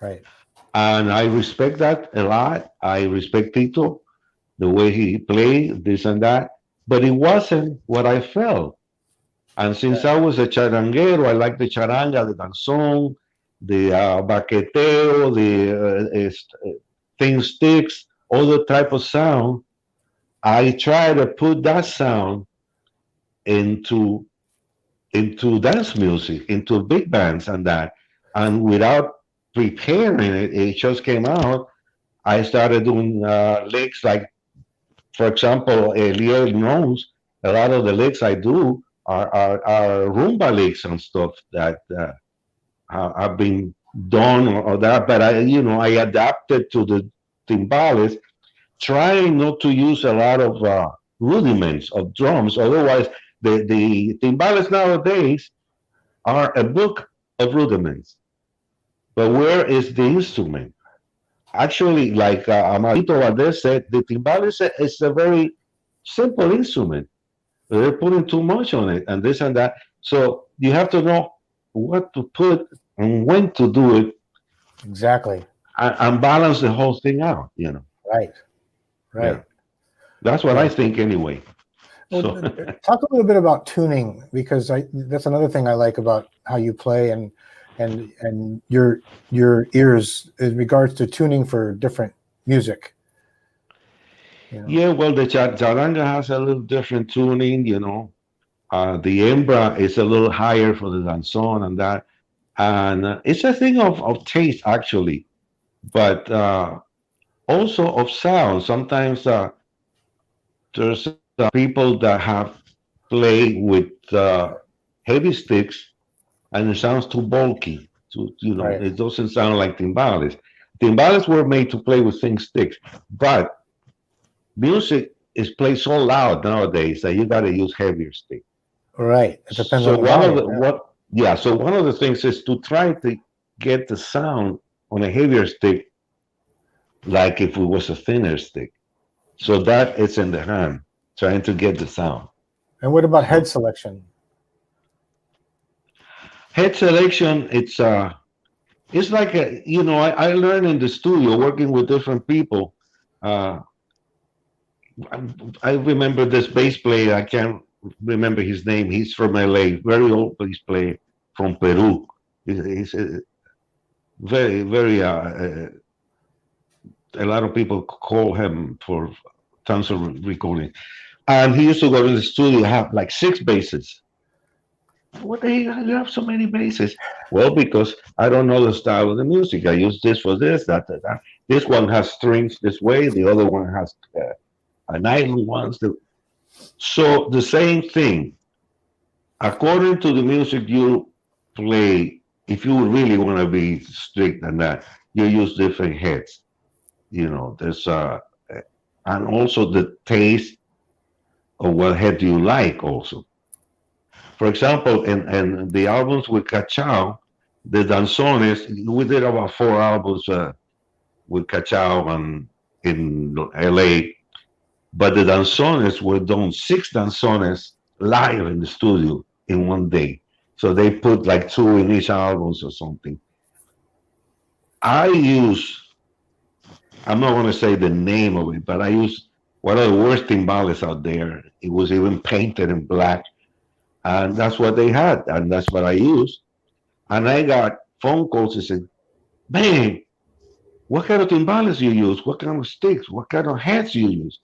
Right. And I respect that a lot. I respect Tito, the way he played, this and that. But it wasn't what I felt. And since Right. I was a charanguero, I like the charanga, the danzón, the baqueteo, the thing sticks. other type of sound, I try to put that sound into dance music, into big bands and that. And without preparing it, it just came out. I started doing licks like, for example, Eliel knows a lot of the licks I do are rumba licks and stuff that have been done or that. But I adapted to the timbales, trying not to use a lot of rudiments of drums. Otherwise, the timbales nowadays are a book of rudiments. But where is the instrument? Actually, like Amadito Valdez said, the timbales is a very simple instrument. They're putting too much on it and this and that. So you have to know what to put and when to do it. Exactly. And balance the whole thing out, Right. Yeah. That's what I think anyway. Well, So, talk a little bit about tuning, because that's another thing I like about how you play and your ears in regards to tuning for different music. Yeah, well, the charanga has a little different tuning, the hembra is a little higher for the danzón and that. And it's a thing of taste, actually, but also of sound. Sometimes there's people that have played with heavy sticks and it sounds too bulky. Right. It doesn't sound like timbales. Timbales were made to play with thin sticks, but music is played so loud nowadays that you got to use heavier sticks. Right. It depends So on the one of volume, the so one of the things is to try to get the sound on a heavier stick, like if it was a thinner stick. So that is in the hand, trying to get the sound. And what about head selection? Head selection, it's like I learned in the studio working with different people. I remember this bass player. I can't remember his name. He's from LA, very old bass player from Peru. He's very, very. A lot of people call him for tons of recording, and he used to go to the studio have like 6 basses. What the hell? You have so many basses? Well, because I don't know the style of the music. I use this for this, that. This one has strings this way. The other one has nylon ones. So the same thing. According to the music you play, if you really want to be strict on that, you use different heads. There's and also the taste of what head do you like also. For example, in the albums with Cachao, the danzones, we did about 4 albums with Cachao and in LA, but the danzones were done 6 danzones live in the studio in one day. So they put like 2 in each albums or something. I'm not going to say the name of it, but I used one of the worst timbales out there. It was even painted in black. And that's what they had. And that's what I used. And I got phone calls and said, man, what kind of timbales you use? What kind of sticks? What kind of heads you use?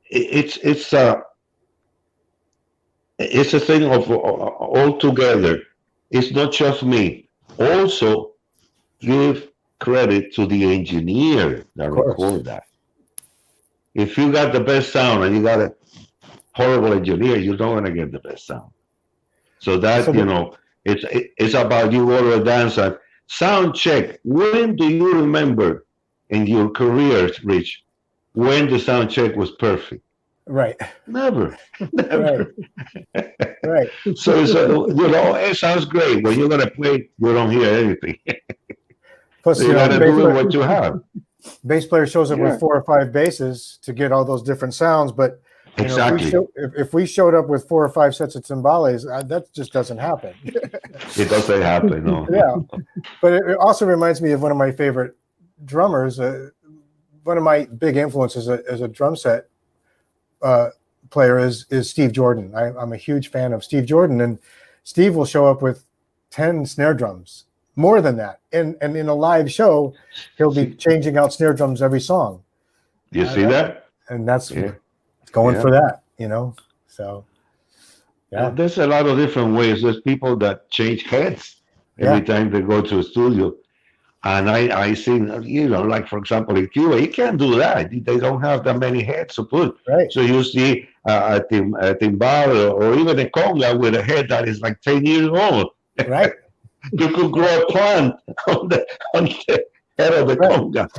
It's a thing of all together. It's not just me. Also, give credit to the engineer that recorded that. If you got the best sound and you got a horrible engineer, you're not going to get the best sound. So that, it's about you go to a dance and sound check. When do you remember in your career, Rich, when the sound check was perfect? Right. Never. Never. Right. So it sounds great. When you're going to play, you don't hear anything. Plus, you got to do what you have. Bass player shows up with 4 or 5 basses to get all those different sounds, but exactly. If we showed up with 4 or 5 sets of timbales, that just doesn't happen. It doesn't happen, no. Yeah, but it also reminds me of one of my favorite drummers. One of my big influences as a drum set player is Steve Jordan. I'm a huge fan of Steve Jordan, and Steve will show up with 10 snare drums, more than that. And in a live show, he'll be changing out snare drums every song. You see that? And that's going for that, you know. So yeah, there's a lot of different ways. There's people that change heads every time they go to a studio. And I see, you know, like for example in Cuba, you can't do that. They don't have that many heads to put. Right. So you see a timbal or even a conga with a head that is like 10 years old. Right. You could grow a plant on the head of the conga.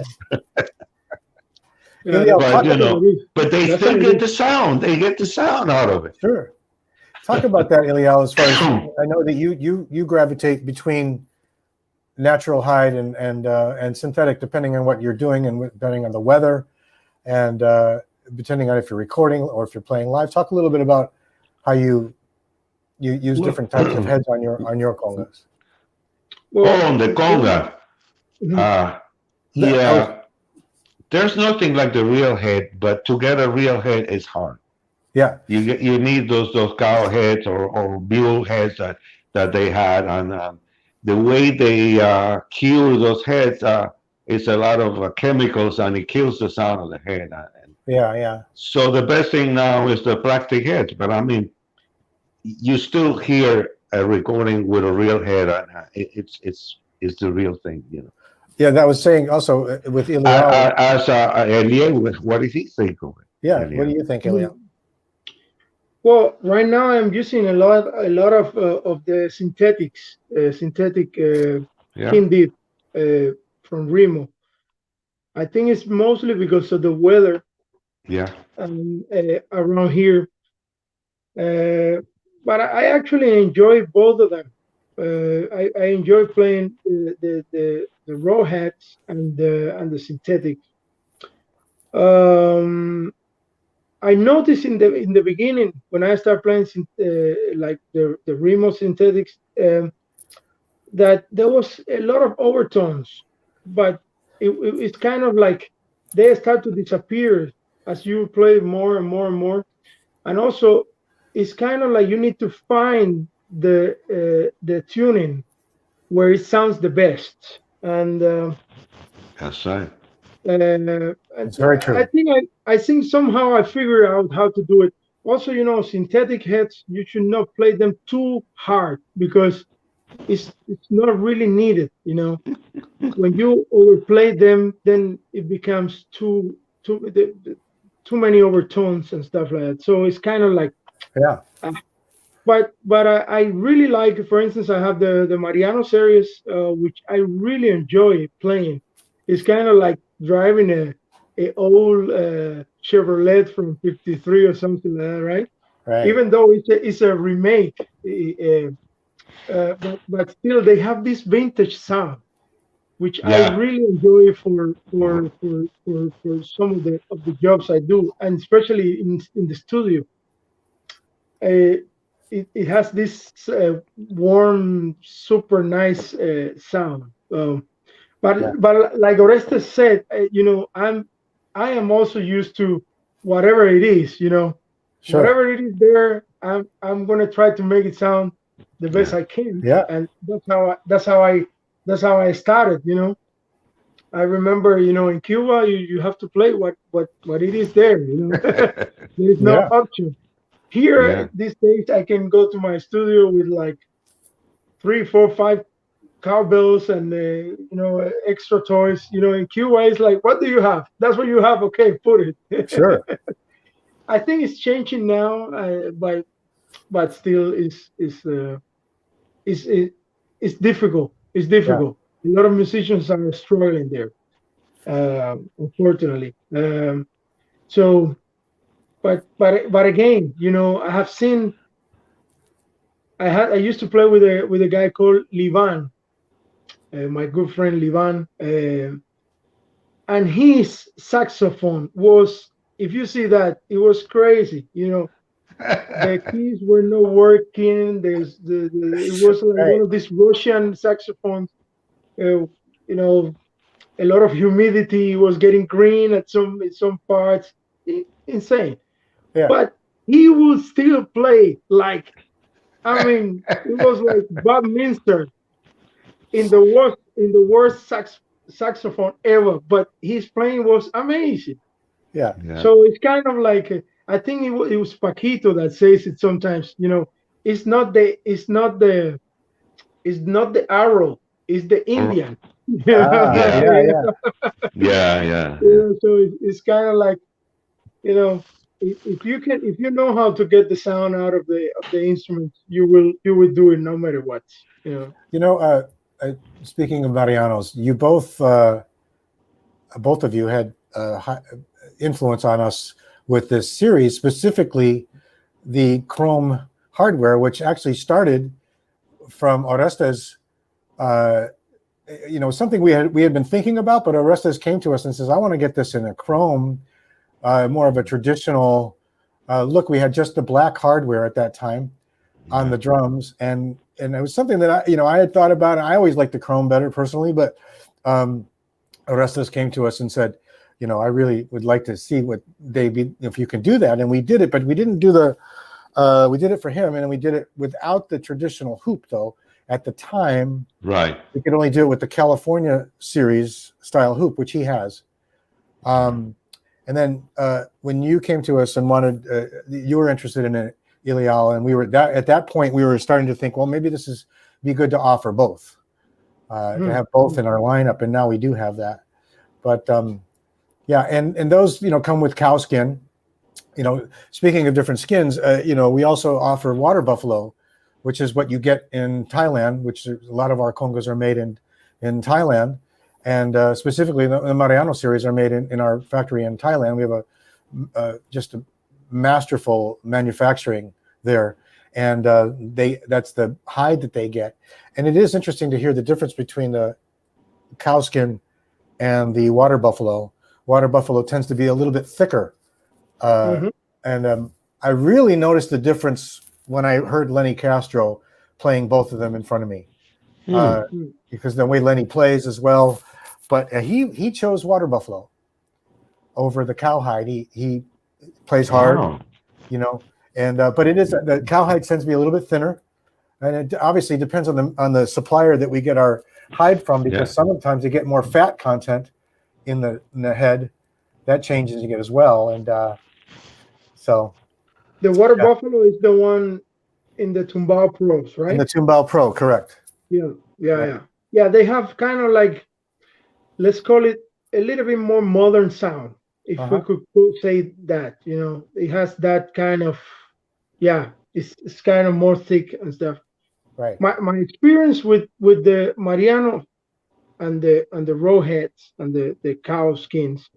But you know, but they still get the sound. They get the sound out of it. Sure. Talk about that, Eliel. As far as I know that you gravitate between natural hide and synthetic, depending on what you're doing and depending on the weather, and depending on if you're recording or if you're playing live. Talk a little bit about how you use different types of heads on your congas. Well, on the conga, there's nothing like the real head, but to get a real head is hard. Yeah, you need those cow heads or mule heads that they had, and the way they cure those heads is a lot of chemicals, and it kills the sound of the head. Yeah. So the best thing now is the plastic heads, but I mean, you still hear a recording with a real head, and it's the real thing, you know. Yeah, that was saying also with Eliel. As Eliel, what does he think of it? Yeah, Eliel? what do you think, Eliel? Well, right now I'm using a lot of the synthetic Kindit from Remo. I think it's mostly because of the weather. Yeah. Around here, but I actually enjoy both of them. I enjoy playing the raw heads and the synthetic. I noticed in the beginning when I started playing like the Remo synthetics that there was a lot of overtones, but it's kind of like they start to disappear as you play more and more and more. And also, it's kind of like you need to find the tuning where it sounds the best. And that's right. It's very true. I think somehow I figured out how to do it. Also, you know, synthetic heads, you should not play them too hard because it's not really needed. You know, when you overplay them, then it becomes too many overtones and stuff like that. So it's kind of like But I really like, for instance, I have the Mariano series, which I really enjoy playing. It's kind of like driving a old Chevrolet from '53 or something like that, right? Even though it's a remake, but still they have this vintage sound, which I really enjoy for some of the jobs I do, and especially in the studio. It has this warm, super nice sound. But like Orestes said, you know, I am also used to whatever it is, you know, whatever it is there. I'm gonna try to make it sound the best I can. And that's how I started. You know, I remember, you know, in Cuba, you have to play what it is there. You know, there is no option. Here these days, I can go to my studio with like 3, 4, 5 cowbells and you know, extra toys. You know, in Cuba, it's like, what do you have? That's what you have. Okay, put it. Sure. I think it's changing now, but still, it's difficult. It's difficult. A lot of musicians are struggling there, unfortunately. So. But again, you know, I have seen. I used to play with a guy called Livan, my good friend Livan, and his saxophone was, if you see that, it was crazy. You know, the keys were not working. It was like one of these Russian saxophones. You know, a lot of humidity. It was getting green in some parts. Insane. But he would still play like, I mean, it was like Bob Minster. in the worst saxophone ever, but his playing was amazing. Yeah. Yeah. So it's kind of like I think it was Paquito that says it sometimes. It's not the arrow, it's the Or- Indian. Ah, Yeah. yeah, yeah. Yeah. Yeah. Yeah. So it's kind of like you know if you know how to get the sound out of the instrument, you will do it no matter what. You know. You know, speaking of Marianos, you both of you had influence on us with this series, specifically the Chrome hardware, which actually started from Orestes. Something we had been thinking about, but Orestes came to us and says, "I want to get this in a Chrome, more of a traditional look." We had just the black hardware at that time on the drums, and it was something that I had thought about. I always liked the Chrome better personally, but Orestes came to us and said, I really would like to see if you can do that, and we did it, but we didn't do we did it for him, and we did it without the traditional hoop though. At the time, Right. we could only do it with the California series style hoop, which he has. And then when you came to us and you were interested in it, Eliel, and we were at that point we were starting to think, well, maybe be good to offer both, to have both in our lineup, and now we do have that. But yeah, and those come with cow skin. Speaking of different skins, we also offer water buffalo, which is what you get in Thailand, which a lot of our congas are made in Thailand, and specifically the Mariano series are made in our factory in Thailand. We have just a masterful manufacturing there, and that's the hide that they get. And it is interesting to hear the difference between the cow skin and the water buffalo. Water buffalo tends to be a little bit thicker, and I really noticed the difference when I heard Lenny Castro playing both of them in front of me, because the way Lenny plays as well. But he chose water buffalo over the cowhide. He plays hard, Wow. and but it is the cowhide tends to be a little bit thinner, and it obviously depends on the supplier that we get our hide from, because sometimes you get more fat content in the head. That changes you get as well, and so The water buffalo is the one in the Tumbao Pros, right? in the Timbal Pro, correct? Yeah. They have kind of like, let's call it a little bit more modern sound, if we could say that. It has that kind of, it's kind of more thick and stuff. Right. My experience with the Mariano and the raw heads and the cow skins,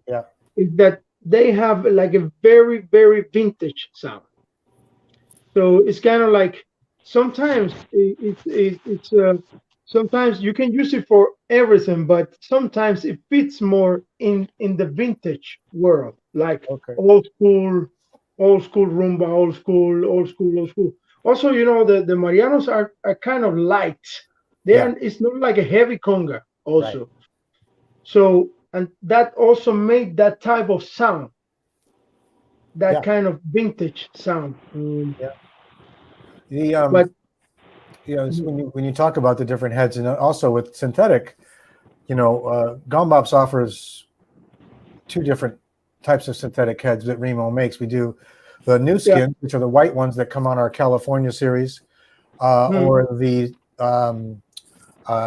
is that they have like a very, very vintage sound. So it's kind of like sometimes it's sometimes you can use it for everything, but sometimes it fits more in the vintage world, like old school rumba, old school. Also, the Marianos are kind of light. It's not like a heavy conga also. Right. So, and that also made that type of sound, that kind of vintage sound. But when you talk about the different heads, and also with synthetic, Gon Bops offers two different types of synthetic heads that Remo makes. We do the new skin, which are the white ones that come on our California series, or the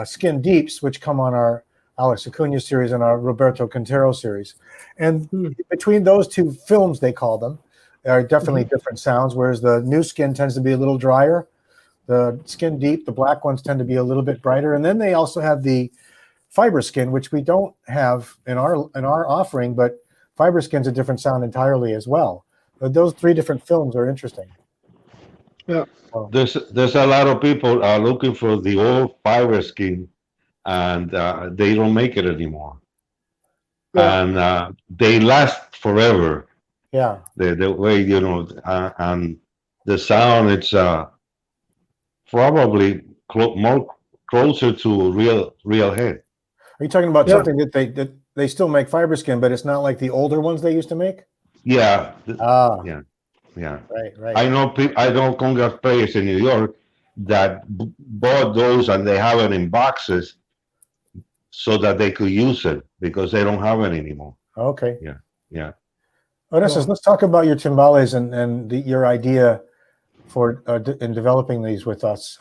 skin deeps, which come on our Alex Acuna series and our Roberto Quintero series. And between those two films, they call them, are definitely different sounds, whereas the new skin tends to be a little drier. The skin deep, the black ones tend to be a little bit brighter. And then they also have the fiber skin, which we don't have in our offering, but fiber skin's a different sound entirely as well. But those three different films are interesting. Yeah. There's a lot of people looking for the old fiber skin, and they don't make it anymore. And they last forever. Yeah. The way and the sound, it's probably more closer to real head. Are you talking about something that they still make fiber skin, but it's not like the older ones they used to make? Yeah. Ah. Yeah. Right. I know conga players in New York that bought those and they have it in boxes so that they could use it because they don't have it anymore. Okay. Yeah, yeah. Orestes, let's talk about your timbales and your idea for in developing these with us.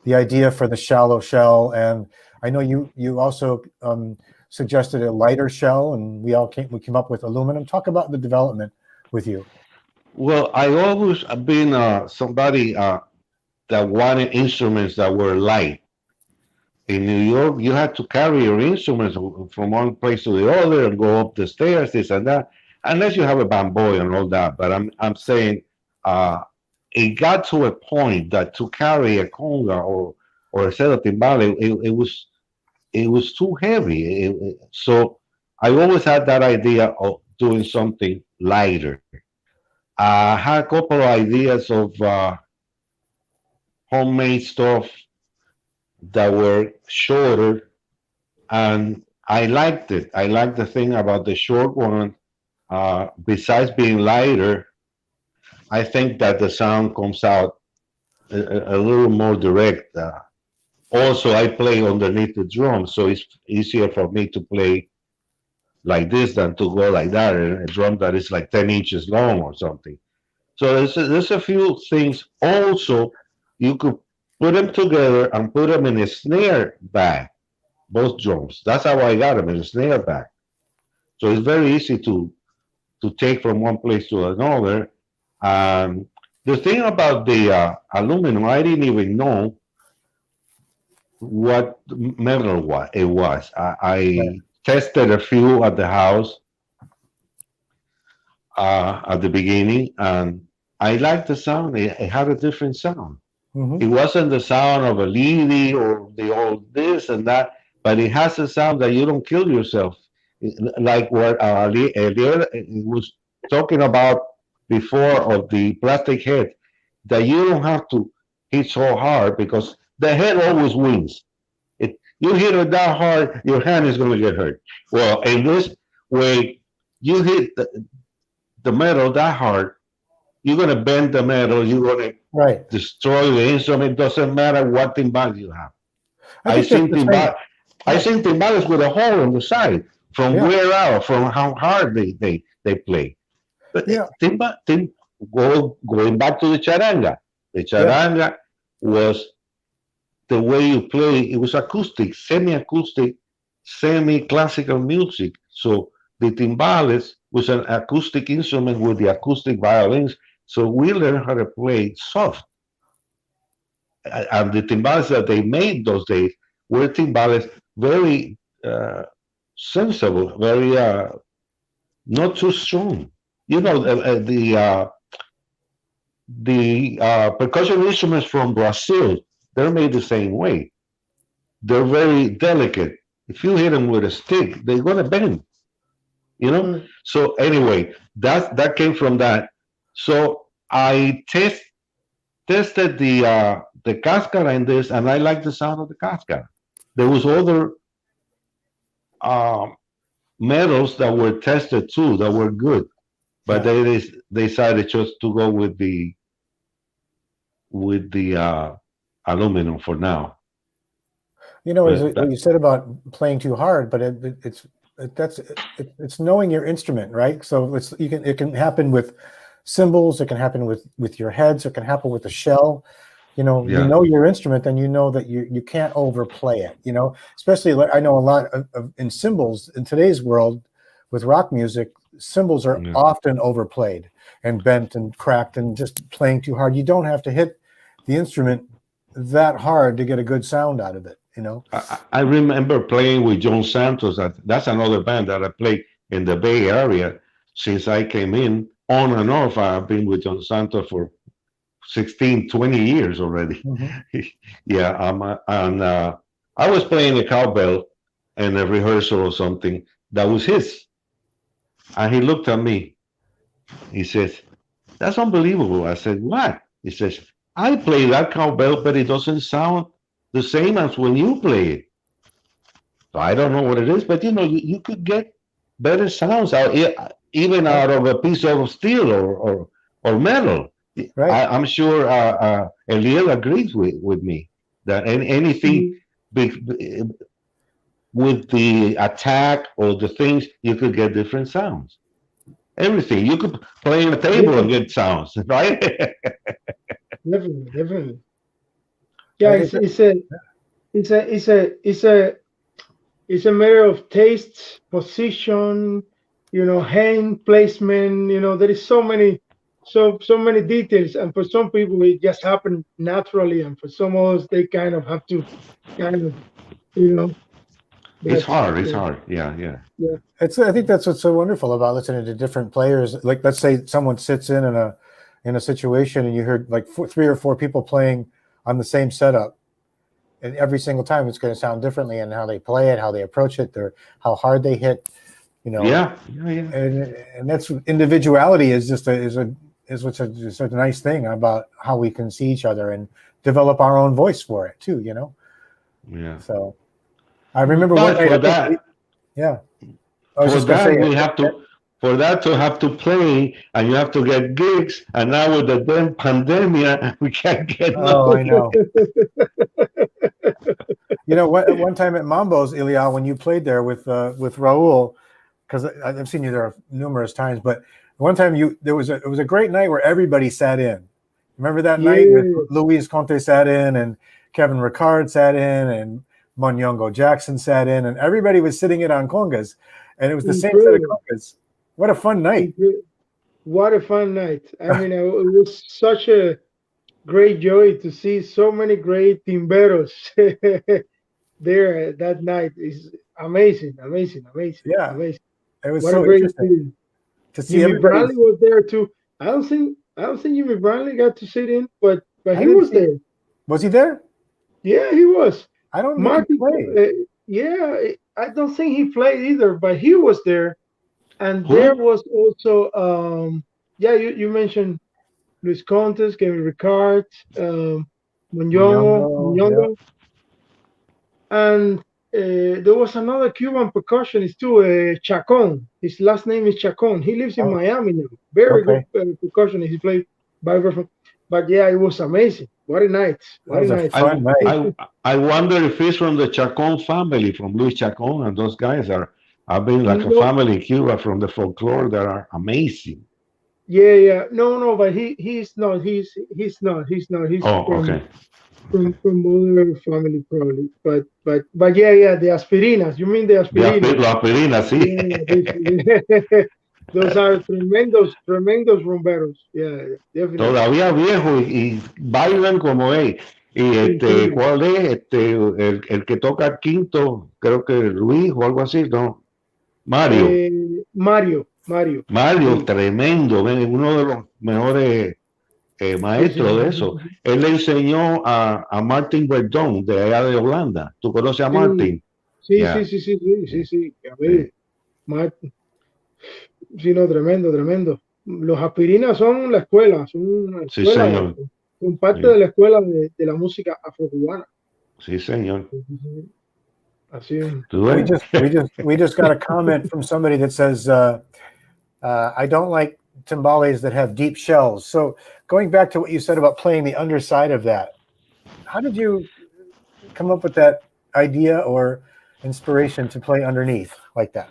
The idea for the shallow shell, and I know you also suggested a lighter shell, and we came up with aluminum. Talk about the development with you. Well, I always have been somebody that wanted instruments that were light. In New York, you had to carry your instruments from one place to the other and go up the stairs, this and that, unless you have a bamboy and all that. But I'm saying it got to a point that to carry a conga or a set of timbales, it was too heavy. So I always had that idea of doing something lighter. I had a couple of ideas of homemade stuff that were shorter, and I liked it. I liked the thing about the short one. Besides being lighter, I think that the sound comes out a little more direct. Also, I play underneath the drum, so it's easier for me to play like this than to go like that, a drum that is like 10 inches long or something. So there's a few things. Also, you could put them together and put them in a snare bag, both drums. That's how I got them, in a snare bag. So it's very easy to take from one place to another. The thing about the aluminum, I didn't even know what metal it was. I tested a few at the house at the beginning, and I liked the sound. It had a different sound. It wasn't the sound of a lady or the old this and that, but it has a sound that you don't kill yourself. Like what Eliel was talking about before of the plastic head, that you don't have to hit so hard because the head always wins. You hit it that hard, your hand is going to get hurt. Well, in this way, you hit the metal that hard, you're going to bend the metal, you're going to destroy the instrument. It doesn't matter what timbales you have. I seen timbales with a hole on the side from wear out, from how hard they play. But going back to the charanga was the way you play. It was acoustic, semi-acoustic, semi-classical music. So the timbales was an acoustic instrument with the acoustic violins. So we learned how to play soft. And the timbales that they made those days were timbales very sensible, very not too strong. You know, the percussion instruments from Brazil, they're made the same way. They're very delicate. If you hit them with a stick, they're gonna bend. You know. So anyway, that came from that. So I tested the cascara in this, and I like the sound of the cascara. There was other metals that were tested too that were good, but they decided just to go with the aluminum for now. You know, what you said about playing too hard, but it's knowing your instrument, right? So it can happen with cymbals, it can happen with your heads, it can happen with the shell. You know, you know your instrument, then you know that you can't overplay it. You know, especially I know a lot in cymbals in today's world with rock music, cymbals are often overplayed and bent and cracked and just playing too hard. You don't have to hit the instrument that hard to get a good sound out of it. You know, I remember playing with John Santos. That's another band that I played in the Bay Area since I came in. On and off, I've been with John Santos for 16, 20 years already. And I was playing a cowbell in a rehearsal or something that was his. And he looked at me. He says, "That's unbelievable." I said, "What?" He says, "I play that cowbell, but it doesn't sound the same as when you play it." So I don't know what it is, but you know, you could get better sounds out, even out of a piece of steel or metal. Right. I'm sure Eliel agrees with me that anything Mhm. with the attack or the things, you could get different sounds. Everything. You could play on a table and Yeah, get sounds, right? definitely, definitely. Yeah, I think that, it's a it's a it's a it's a matter of taste, position, hand placement. There is so many details, and for some people it just happen naturally, and for some others they kind of have to kind of you know It's that's hard. It's hard. Yeah, yeah. yeah. I think that's what's so wonderful about listening to different players. Like, let's say someone sits in a situation and you heard like three or four people playing on the same setup, and every single time it's going to sound differently in how they play it, how they approach it, how hard they hit, you know, Yeah, yeah, yeah. and that's individuality is just is a nice thing about how we can see each other and develop our own voice for it too, Yeah. So I remember one But night, I think, yeah, I was for just going to say that we have to, for that to have to play, and you have to get gigs. And now with the damn pandemic, we can't get no. oh, I know. One time at Mambo's, Eliel, when you played there with Raul, because I've seen you there numerous times, but one time it was a great night where everybody sat in. Remember that night with Yeah, Luis Conte sat in and Kevin Ricard sat in and Monyongo Jackson sat in, and everybody was sitting in on congas, and it was the same set of incredible, congas. What a fun night! incredible. What a fun night. I mean, it was such a great joy to see so many great timberos there that night. Is amazing, amazing, amazing, Yeah, amazing. it was What a so great interesting feeling. to see Jimmy Brantley everybody's. was there too. I don't think Jimmy Brantley got to sit in, but I he didn't was see. there. Was he there? Yeah, he was. I don't think he Marty, played. yeah, I don't think he played either, but he was there. And there Who? was also, yeah, you mentioned Luis Contes, Kevin Ricard, Monyongo, yeah. Muñoz, and there was another Cuban percussionist too, Chacon. His last name is Chacon. He lives in Oh, Miami now. Very good okay. percussionist. He played vibraphone. But yeah, it was amazing. What a night! That What a was a night! fun night. I wonder if he's from the Chacon family, from Luis Chacon, and those guys have been like a No, family in Cuba from the folklore that are amazing. yeah, yeah, no, but he's not. He's not. He's Oh, okay. from other family probably. But yeah, the aspirinas. You mean the aspirinas? Los Aspirina, sí. Yeah, those are tremendos rumberos. Yeah, definitely. Todavía viejo y bailan como él. Y Incredible. ¿cuál es? El que toca quinto, creo que Luis o algo así, ¿no? Mario. Mario. Mario, Sí, tremendo, uno de los mejores sí, sí, maestro sí, de sí, eso. sí, Él le enseñó a Martin Verdon de allá de Holanda. ¿Tú conoces a sí, Martin? sí, sí, Ya. sí, sí, sí, sí, Yeah, sí, amigo. sí, Ma- Sí, no, tremendo, tremendo. Los aspirinas son la escuela, son una sí, escuela, señor. son parte Sí, de la escuela de la música afrocubana. sí, señor. Sí, sí, sí. Así es. ¿Tú We ves? just we just got a comment from somebody that says I don't like timbales that have deep shells. So going back to what you said about playing the underside of that, how did you come up with that idea or inspiration to play underneath like that?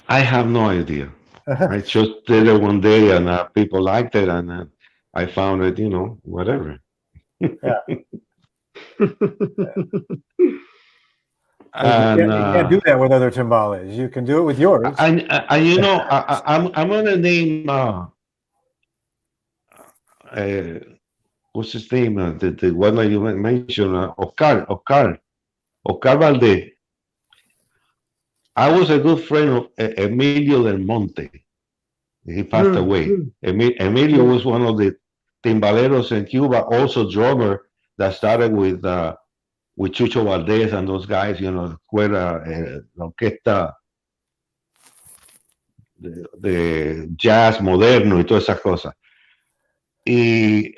I have no idea. I just did it one day and people liked it and I found it, whatever. Yeah, because And you can't do that with other timbales. You can do it with yours. I'm gonna name uh, what's his name? The one that you mentioned, Oscar Valdez. I was a good friend of Emilio Del Monte. He passed Mm, away. mm, Emilio yeah. was one of the timbaleros in Cuba, also drummer that started with Chucho Valdez and those guys, escuela, la orquesta de jazz moderno y todas esas cosas. Y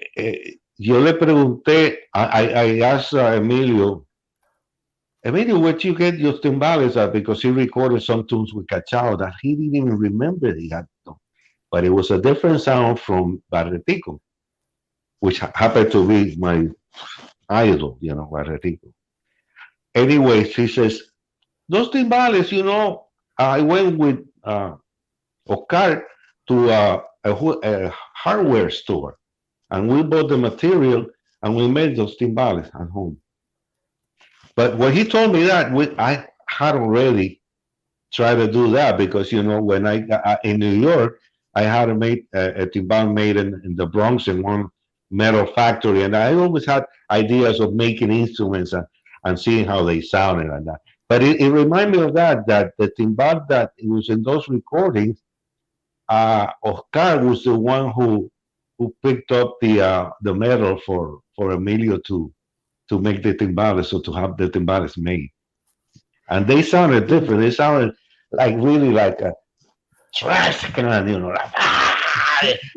yo le pregunté, I asked Emilio, where'd you get your timbales at? Because he recorded some tunes with Cachao that he didn't even remember he had them. But it was a different sound from Barretico. which happened to be my idol, Guerrerico. Anyway, she says, those timbales, I went with Oscar to a hardware store, and we bought the material, and we made those timbales at home. But when he told me that, I had already tried to do that because when I got in New York, I had to make a timbal made in the Bronx in one metal factory, and I always had ideas of making instruments and seeing how they sounded and that. But it reminded me of that the timbal that was in those recordings, Oscar was the one who picked up the metal for Emilio to make the timbales, so to have the timbales made. And they sounded different. They sounded like really like a trash can,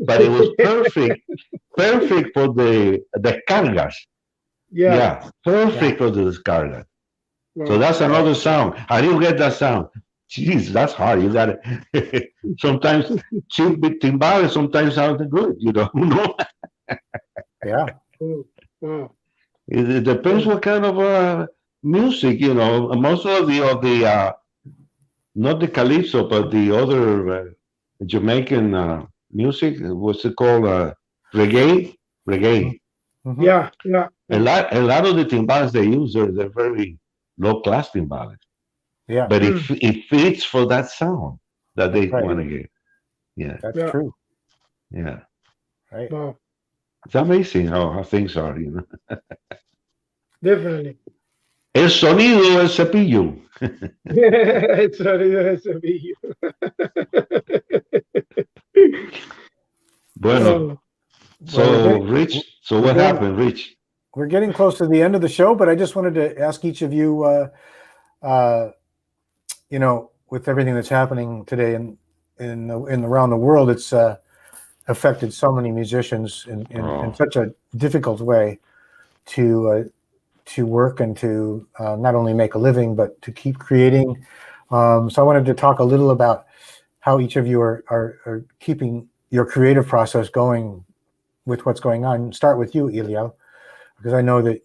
but it was perfect for the cargas. Yeah, perfect for the descargas. So that's another sound. How do you get that sound? Jeez, that's hard. You got it. Sometimes cheap timbales sometimes sound good. Yeah. Wow. It depends what kind of music. Most of the not the calypso, but the other Jamaican music. What's it called? Reggae. Reggae. Mhm. Yeah. A lot of the timbales they use, they're very low class timbales. Yeah. But it fits for that sound that they That's right. want to get. Yeah. That's Yeah. true. Yeah. Right. Wow. It's amazing how things are. Definitely. El sonido del cepillo. It's a video. Bueno, so Rich, so what happened, Rich? We're getting close to the end of the show, but I just wanted to ask each of you, with everything that's happening today in around the world, it's affected so many musicians in such a difficult way to work and to not only make a living but to keep creating. So I wanted to talk a little about how each of you are keeping your creative process going with what's going on. Start with you, Eliel, because I know that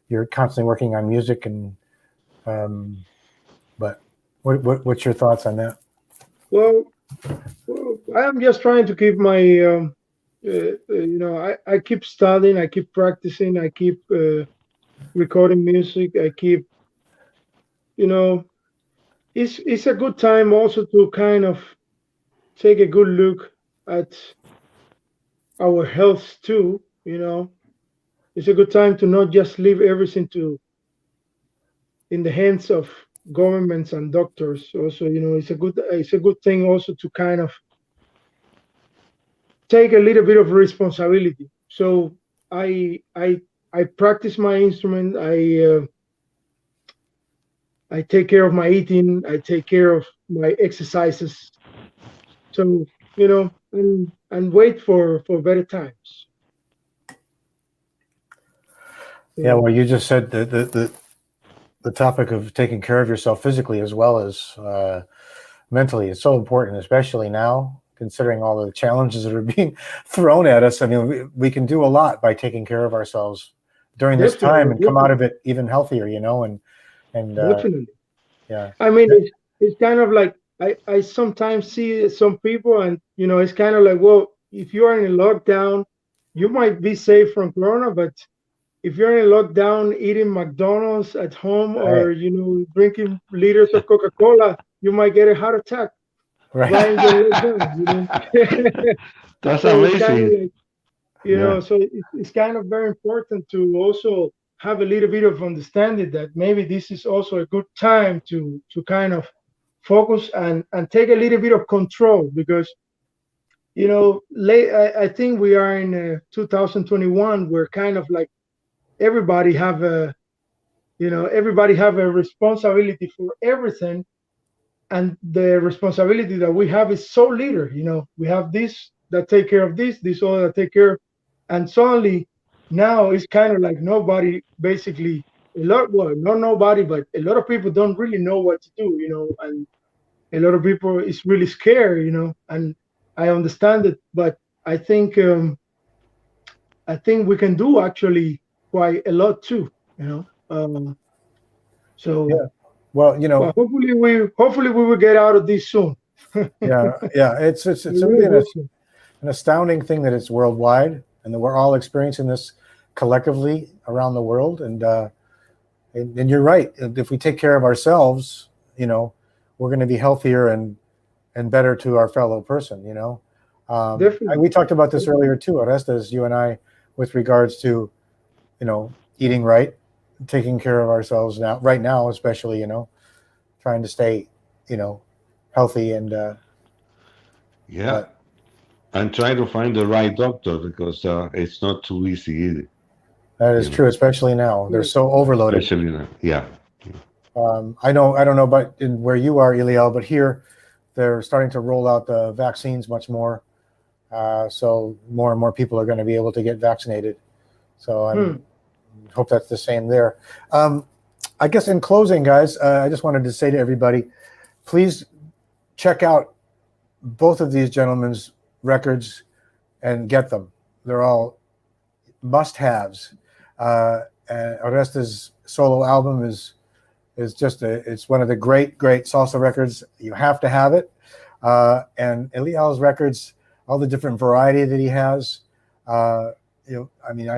you're constantly working on music, and but what's your thoughts on that? Well, I am just trying to keep my, I keep studying, I keep practicing, I keep recording music, I keep, it's a good time also to kind of take a good look at our health too. It's a good time to not just leave everything in the hands of governments and doctors. Also, it's a good thing also to kind of take a little bit of responsibility. So I practice my instrument. I take care of my eating. I take care of my exercises. So and wait for better times. Yeah, well, you just said the topic of taking care of yourself physically as well as mentally is so important, especially now, considering all the challenges that are being thrown at us. I mean, we can do a lot by taking care of ourselves during this time and come out of it even healthier, and definitely. Yeah. I mean, it's kind of like I sometimes see some people, and it's kind of like, well, if you are in a lockdown, you might be safe from corona, but if you're in a lockdown eating McDonald's at home, or drinking liters of Coca-Cola, you might get a heart attack. Right. That's So amazing. it's kind of like, so it's kind of very important to also have a little bit of understanding that maybe this is also a good time to kind of focus and take a little bit of control, because I think we are in 2021, where kind of like everybody have a responsibility for everything, and the responsibility that we have is so little. We have this that take care of this other that take care, and suddenly now it's kind of like nobody, basically, not nobody, but a lot of people don't really know what to do, and a lot of people is really scared, and I understand it, but I think I think we can do actually quite a lot too. So Yeah. Well, well, hopefully we will get out of this soon. yeah. It's We really really hope so. an astounding thing that it's worldwide and that we're all experiencing this collectively around the world. And you're right. If we take care of ourselves, we're going to be healthier and better to our fellow person. Definitely. We talked about this earlier too, Orestes, you and I, with regards to, eating right, taking care of ourselves right now, especially, trying to stay, healthy and, Yeah. And try to find the right doctor because it's not too easy either. that is true, especially now. They're so overloaded. Especially now. Yeah. I don't know about in where you are, Eliel, but here they're starting to roll out the vaccines much more. So more and more people are going to be able to get vaccinated. So I hope that's the same there. I guess in closing, guys, I just wanted to say to everybody, please check out both of these gentlemen's records and get them. They're all must-haves. And Orestes' solo album is just it's one of the great salsa records. You have to have it. And Eliel's records, all the different variety that he has, I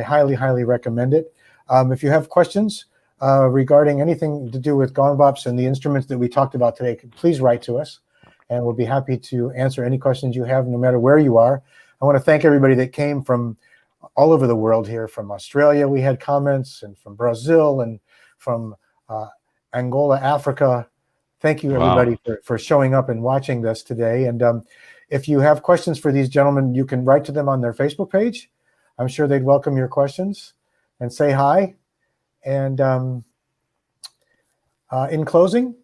highly recommend it. If you have questions regarding anything to do with Gon Bops and the instruments that we talked about today, please write to us, and we'll be happy to answer any questions you have, no matter where you are. I want to thank everybody that came from all over the world here. From Australia, we had comments, and from Brazil, and from Angola, Africa. Thank you, everybody, for showing up and watching this today. And if you have questions for these gentlemen, you can write to them on their Facebook page. I'm sure they'd welcome your questions and say hi. And in closing,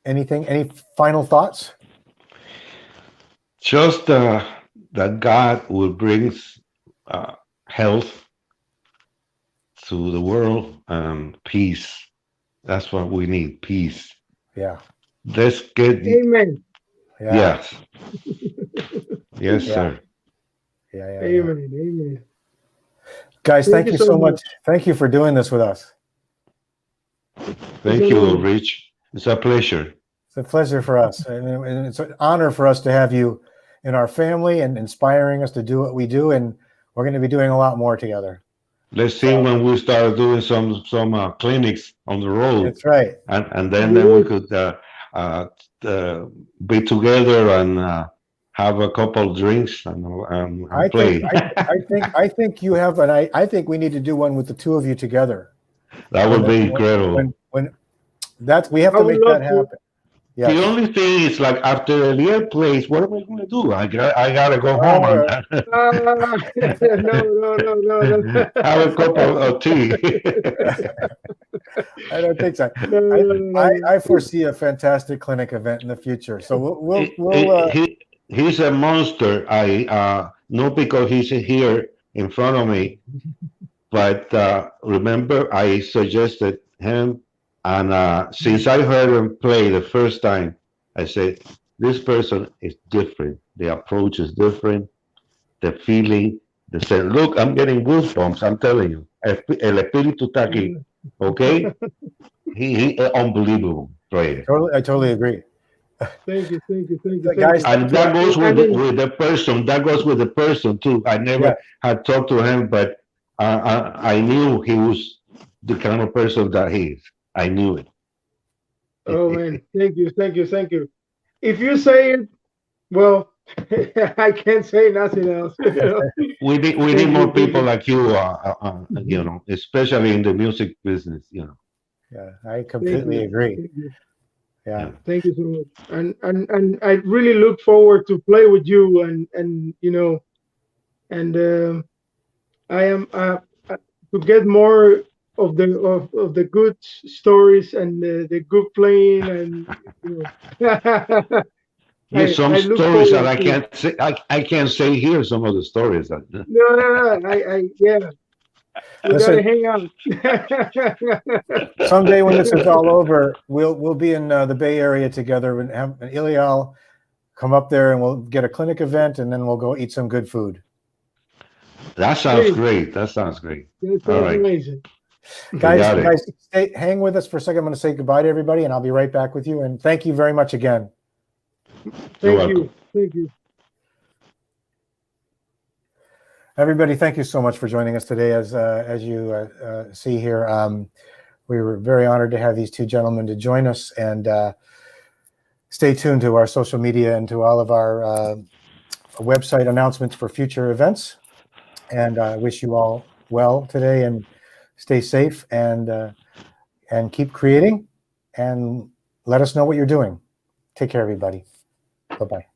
any final thoughts? Just that God will bring health to the world and peace. That's what we need, peace. Yeah. Let's get. Amen. Yeah. Yes. Yes, Yeah. sir. Yeah. Amen. Amen. Guys, thank you so much. Thank you for doing this with us. Thank you, Rich. It's a pleasure. It's a pleasure for us. And it's an honor for us to have you in our family and inspiring us to do what we do. And we're going to be doing a lot more together. Let's see when we start doing some clinics on the road. That's right. And then we could be together and have a couple drinks and play. I think you have, and I think we need to do one with the two of you together. That would be incredible. We have to make that happen. Yes. The only thing is, like, after Eliel plays, what am I going to do? I gotta go home and No. have a cup of tea. I don't think so. I foresee a fantastic clinic event in the future. So we'll he's a monster. Not because he's here in front of me, but remember I suggested him. And since I heard him play the first time, I said, this person is different. The approach is different. The feeling, they said, look, I'm getting goosebumps. I'm telling you. El espíritu está aquí. Okay? He unbelievable player. I totally agree. Thank you. Guys, and that goes with the person. That goes with the person too. I never had talked to him, but I knew he was the kind of person that he is. I knew it. Oh man, thank you. If you say it, well, I can't say nothing else. We need more people like you, especially in the music business. Yeah, I completely agree. Yeah, thank you so much. And I really look forward to play with you, and I am to get more of the good stories and the good playing and some stories that I can't say. I can't say here some of the stories. No. We gotta hang out. Someday when this is all over, we'll be in the Bay Area together and have Eliel come up there, and we'll get a clinic event, and then we'll go eat some good food. That sounds Please, great. That sounds great. that All sounds right. amazing. We got it. Guys, hang with us for a second. I'm going to say goodbye to everybody, and I'll be right back with you. And thank you very much again. You're Thank you. welcome. Thank you. Everybody, thank you so much for joining us today. As you see here, we were very honored to have these two gentlemen to join us, and stay tuned to our social media and to all of our website announcements for future events. And I wish you all well today, and stay safe, and keep creating, and let us know what you're doing. Take care, everybody. Bye-bye.